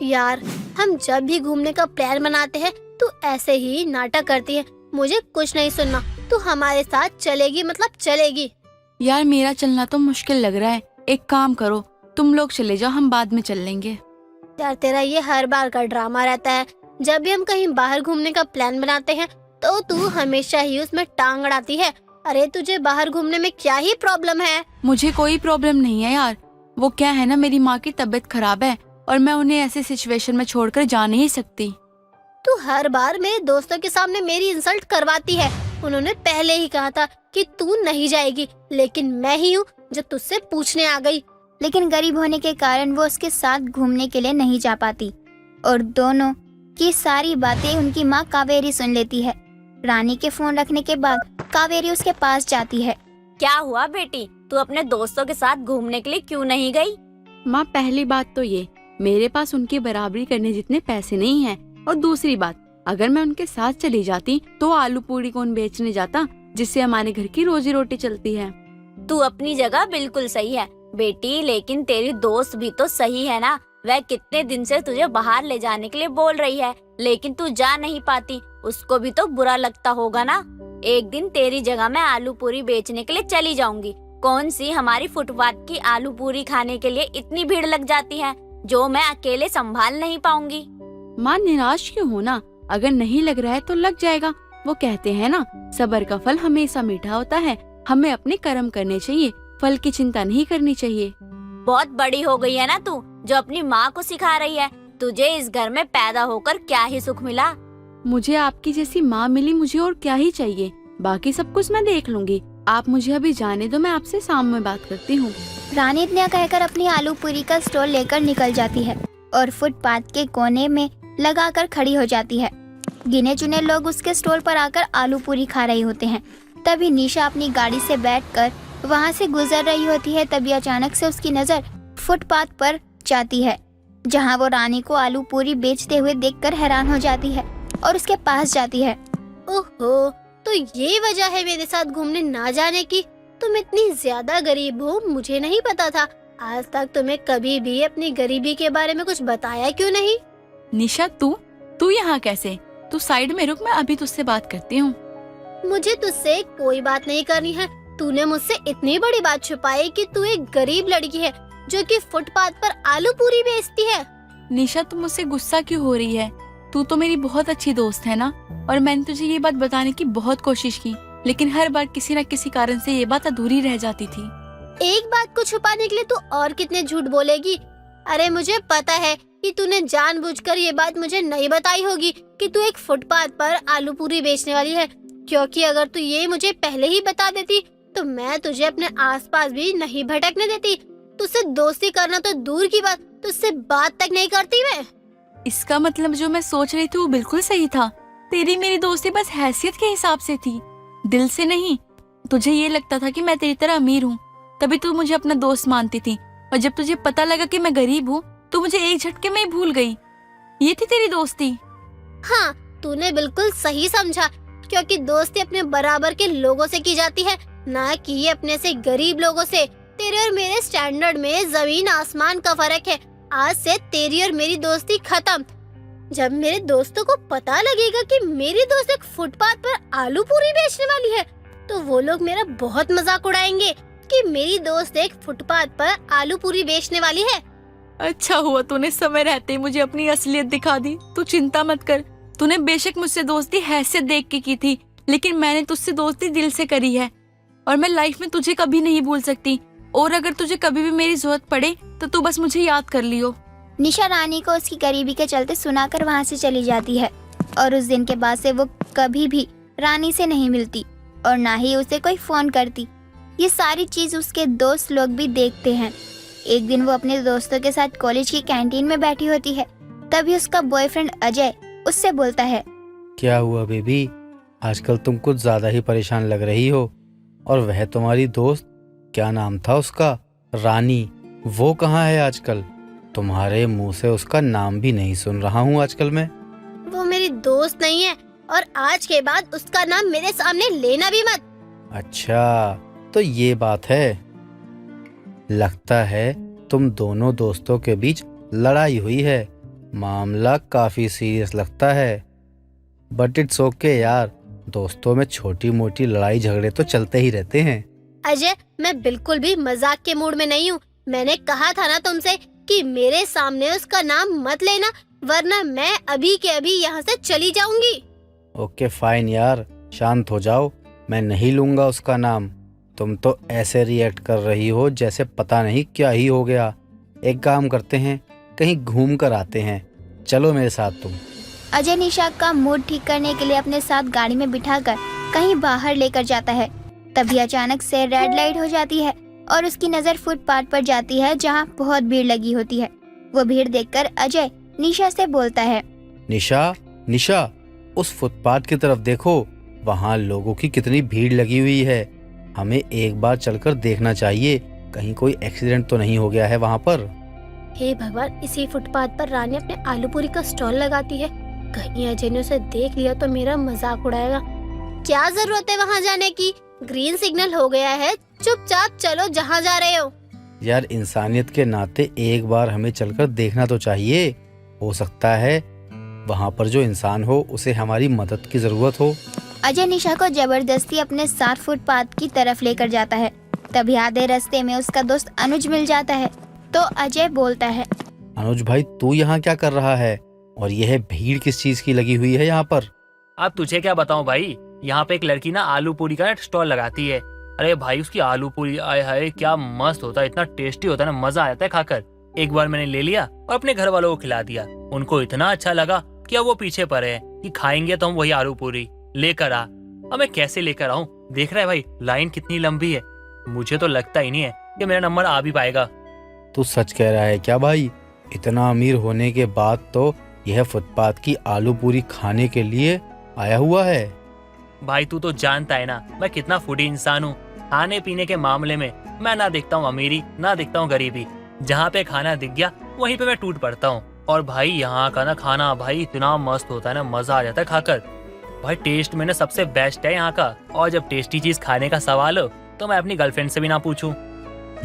यार हम जब भी घूमने का प्लान बनाते हैं तू ऐसे ही नाटक करती है। मुझे कुछ नहीं सुनना, तू हमारे साथ चलेगी मतलब चलेगी। यार मेरा चलना तो मुश्किल लग रहा है, एक काम करो तुम लोग चले जाओ, हम बाद में चल लेंगे। यार तेरा ये हर बार का ड्रामा रहता है। जब भी हम कहीं बाहर घूमने का प्लान बनाते हैं तो तू हमेशा ही उसमें टांग अड़ाती है। अरे तुझे बाहर घूमने में क्या ही प्रॉब्लम है? मुझे कोई प्रॉब्लम नहीं है यार, वो क्या है ना, मेरी माँ की तबीयत खराब है और मैं उन्हें ऐसे सिचुएशन में छोड़कर जा नहीं सकती। तू हर बार मेरे दोस्तों के सामने मेरी इंसल्ट करवाती है। उन्होंने पहले ही कहा था कि तू नहीं जाएगी, लेकिन मैं ही हूँ जो तुझसे पूछने आ गई। लेकिन गरीब होने के कारण वो उसके साथ घूमने के लिए नहीं जा पाती और दोनों की सारी बातें उनकी माँ कावेरी सुन लेती है। रानी के फोन रखने के बाद कावेरी उसके पास जाती है। क्या हुआ बेटी, तू अपने दोस्तों के साथ घूमने के लिए क्यों नहीं गई? माँ पहली बात तो ये, मेरे पास उनकी बराबरी करने जितने पैसे नहीं हैं, और दूसरी बात, अगर मैं उनके साथ चली जाती तो आलू पूरी कौन बेचने जाता जिससे हमारे घर की रोजी रोटी चलती है। तू अपनी जगह बिल्कुल सही है बेटी, लेकिन तेरी दोस्त भी तो सही है ना। वह कितने दिन से तुझे बाहर ले जाने के लिए बोल रही है, लेकिन तू जा नहीं पाती। उसको भी तो बुरा लगता होगा ना। एक दिन तेरी जगह मैं आलू पूरी बेचने के लिए चली जाऊंगी। कौन सी हमारी फुटपाथ की आलू पूरी खाने के लिए इतनी भीड़ लग जाती है जो मैं अकेले संभाल नहीं पाऊंगी। माँ निराश क्यों हो ना, अगर नहीं लग रहा है तो लग जाएगा। वो कहते हैं ना, सब्र का फल हमेशा मीठा होता है। हमें अपने कर्म करने चाहिए, फल की चिंता नहीं करनी चाहिए। बहुत बड़ी हो गई है ना तू, जो अपनी माँ को सिखा रही है। तुझे इस घर में पैदा होकर क्या ही सुख मिला? मुझे आपकी जैसी माँ मिली, मुझे और क्या ही चाहिए। बाकी सब कुछ मैं देख लूंगी, आप मुझे अभी जाने दो, मैं आपसे शाम में बात करती हूँ। रानी इतना कहकर अपनी आलू पूरी का स्टॉल लेकर निकल जाती है और फुटपाथ के कोने में लगाकर खड़ी हो जाती है। गिने चुने लोग उसके स्टॉल पर आकर आलू पूरी खा रहे होते हैं। तभी निशा अपनी गाड़ी से बैठकर वहाँ से गुजर रही होती है। तभी अचानक से उसकी नजर फुटपाथ पर जाती है, जहाँ वो रानी को आलू पूरी बेचते हुए देखकर हैरान हो जाती है और उसके पास जाती है। ओहो, तो ये वजह है मेरे साथ घूमने ना जाने की? तुम इतनी ज्यादा गरीब हो, मुझे नहीं पता था। आज तक तुम्हें कभी भी अपनी गरीबी के बारे में कुछ बताया क्यों नहीं? निशा तू यहाँ कैसे? तू साइड में रुक, मैं अभी तुझसे बात करती हूँ। मुझे तुझसे कोई बात नहीं करनी है। तूने मुझसे इतनी बड़ी बात छुपाई कि तू एक गरीब लड़की है जो कि फुटपाथ पर आलू पूरी बेचती है। निशा तुम मुझसे गुस्सा क्यों हो रही है? तू तो मेरी बहुत अच्छी दोस्त है ना, और मैंने तुझे ये बात बताने की बहुत कोशिश की, लेकिन हर बार किसी न किसी कारण से ये बात अधूरी रह जाती थी। एक बात को छुपाने के लिए तू और कितने झूठ बोलेगी? अरे मुझे पता है कि तूने जानबूझकर ये बात मुझे नहीं बताई होगी कि तू एक फुटपाथ पर आलू पूरी बेचने वाली है, क्योंकि अगर तू ये मुझे पहले ही बता देती तो मैं तुझे अपने आसपास भी नहीं भटकने देती। तुझसे दोस्ती करना तो दूर की बात, तुझसे बात तक नहीं करती मैं। इसका मतलब जो मैं सोच रही थी वो बिल्कुल सही था। तेरी मेरी दोस्ती बस हैसियत के हिसाब से थी, दिल से नहीं। तुझे ये लगता था कि मैं तेरी तरह अमीर हूँ, तभी तू मुझे अपना दोस्त मानती थी, और जब तुझे पता लगा कि मैं गरीब हूँ तो मुझे एक झटके में ही भूल गई। ये थी तेरी दोस्ती। हाँ, तूने बिल्कुल सही समझा। क्योंकि दोस्ती अपने बराबर के लोगों से की जाती है, ना कि अपने से गरीब लोगों से। तेरे और मेरे स्टैंडर्ड में जमीन आसमान का फर्क है। आज से तेरी और मेरी दोस्ती खत्म। जब मेरे दोस्तों को पता लगेगा कि मेरी दोस्त एक फुटपाथ पर आलू पूरी बेचने वाली है, तो वो लोग मेरा बहुत मजाक उड़ाएंगे कि मेरी दोस्त एक फुटपाथ पर आलू पूरी बेचने वाली है। अच्छा हुआ तूने समय रहते ही मुझे अपनी असलियत दिखा दी। तू चिंता मत कर। तूने बेशक मुझसे दोस्ती हैसियत देख के की थी, लेकिन मैंने तुझसे दोस्ती दिल से करी है और मैं लाइफ में तुझे कभी नहीं भूल सकती। और अगर तुझे कभी भी मेरी जरूरत पड़े तो तू बस मुझे याद कर लियो। निशा रानी को उसकी गरीबी के चलते सुनाकर वहाँ से चली जाती है और उस दिन के बाद से वो कभी भी रानी से नहीं मिलती और ना ही उसे कोई फोन करती। ये सारी चीज उसके दोस्त लोग भी देखते हैं। एक दिन वो अपने दोस्तों के साथ कॉलेज की कैंटीन में बैठी होती है, तभी उसका बॉयफ्रेंड अजय उससे बोलता है, क्या हुआ बेबी, आजकल तुम कुछ ज्यादा ही परेशान लग रही हो। और वह तुम्हारी दोस्त, क्या नाम था उसका, रानी, वो कहाँ है आजकल? तुम्हारे मुंह से उसका नाम भी नहीं सुन रहा हूँ आजकल मैं। वो मेरी दोस्त नहीं है और आज के बाद उसका नाम मेरे सामने लेना भी मत। अच्छा, तो ये बात है। लगता है तुम दोनों दोस्तों के बीच लड़ाई हुई है। मामला काफी सीरियस लगता है, बट इट्स ओके यार। दोस्तों में छोटी मोटी लड़ाई झगड़े तो चलते ही रहते हैं। अजय, मैं बिल्कुल भी मजाक के मूड में नहीं हूँ। मैंने कहा था ना तुमसे कि मेरे सामने उसका नाम मत लेना, वरना मैं अभी के अभी यहाँ से चली जाऊंगी। ओके फाइन यार, शांत हो जाओ, मैं नहीं लूंगा उसका नाम। तुम तो ऐसे रिएक्ट कर रही हो जैसे पता नहीं क्या ही हो गया। एक काम करते हैं, कहीं घूम कर आते हैं, चलो मेरे साथ तुम। अजय निशा का मूड ठीक करने के लिए अपने साथ गाड़ी में बिठाकर कहीं बाहर लेकर जाता है। तभी अचानक से रेड लाइट हो जाती है और उसकी नजर फुटपाथ पर जाती है जहां बहुत भीड़ लगी होती है। वो भीड़ देखकर अजय निशा से बोलता है, निशा, निशा, उस फुटपाथ की तरफ देखो, वहाँ लोगों की कितनी भीड़ लगी हुई है। हमें एक बार चलकर देखना चाहिए, कहीं कोई एक्सीडेंट तो नहीं हो गया है वहाँ पर। हे भगवान, इसी फुटपाथ पर रानी अपने आलू पूरी का स्टॉल लगाती है। कहीं अजय ने उसे देख लिया तो मेरा मजाक उड़ाएगा। क्या जरूरत है वहाँ जाने की, ग्रीन सिग्नल हो गया है, चुपचाप चलो जहाँ जा रहे हो। यार, इंसानियत के नाते एक बार हमें चलकर देखना तो चाहिए। हो सकता है वहाँ पर जो इंसान हो उसे हमारी मदद की जरूरत हो। अजय निशा को जबरदस्ती अपने साथ फुटपाथ की तरफ लेकर जाता है। तभी आधे रास्ते में उसका दोस्त अनुज मिल जाता है तो अजय बोलता है, अनुज भाई, तू यहाँ क्या कर रहा है और यह भीड़ किस चीज की लगी हुई है यहाँ पर? अब तुझे क्या बताऊं भाई, यहाँ पे एक लड़की ना आलू पूरी का स्टॉल लगाती है। अरे भाई, उसकी आलू पूरी आए हाय क्या मस्त होता है, इतना टेस्टी होता है ना, मजा आ जाता है खाकर। एक बार मैंने ले लिया और अपने घर वालों को खिला दिया। उनको इतना अच्छा लगा कि अब वो पीछे पड़े हैं कि खाएंगे तो हम वही आलू पूरी लेकर आ। अब मैं कैसे लेकर आऊँ? देख रहा है भाई, लाइन कितनी लंबी है। मुझे तो लगता ही नहीं है कि मेरा नंबर आ भी पाएगा। तू सच कह रहा है क्या भाई? इतना अमीर होने के बाद तो यह फुटपाथ की आलू पूरी खाने के लिए आया हुआ है। भाई तू तो जानता है ना मैं कितना फूडी इंसान हूँ। खाने पीने के मामले में मैं ना देखता हूँ अमीरी ना देखता हूँ गरीबी। जहाँ पे खाना दिख गया वहीं पे मैं टूट पड़ता हूँ। और भाई यहाँ का ना खाना भाई इतना मस्त होता है ना, मजा आ जाता है खाकर। भाई टेस्ट में ना सबसे बेस्ट है यहाँ का। और जब टेस्टी चीज खाने का सवाल हो तो मैं अपनी गर्लफ्रेंड से भी ना पूछूं।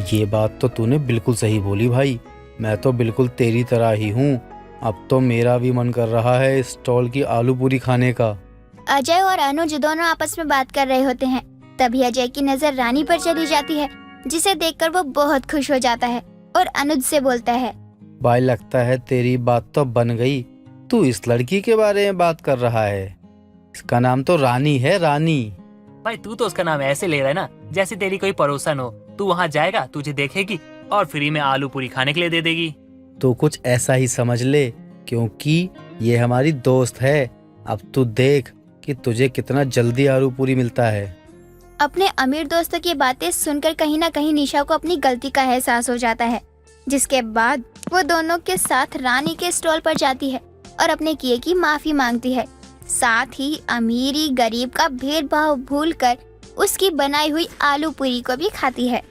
ये बात तो तूने बिल्कुल सही बोली भाई, मैं तो बिल्कुल तेरी तरह ही हूँ। अब तो मेरा भी मन कर रहा है इस स्टॉल की आलू पूरी खाने का। अजय और अनुज दोनों आपस में बात कर रहे होते हैं। तभी अजय की नजर रानी पर चली जाती है, जिसे देखकर वो बहुत खुश हो जाता है और अनुज से बोलता है, भाई लगता है तेरी बात तो बन गई। तू इस लड़की के बारे में बात कर रहा है, इसका नाम तो रानी है, रानी। भाई तू तो उसका नाम ऐसे ले रहा है ना जैसे तेरी कोई पड़ोसन हो। तू वहाँ जाएगा, तुझे देखेगी और फ्री में आलू पूरी खाने के लिए दे देगी। तो कुछ ऐसा ही समझ ले, क्योंकि ये हमारी दोस्त है। अब तू देख कि तुझे कितना जल्दी आलू पूरी मिलता है। अपने अमीर दोस्तों की बातें सुनकर कहीं ना कहीं निशा को अपनी गलती का एहसास हो जाता है, जिसके बाद वो दोनों के साथ रानी के स्टॉल पर जाती है और अपने किए की माफी मांगती है। साथ ही अमीरी गरीब का भेदभाव भूलकर उसकी बनाई हुई आलू पूरी को भी खाती है।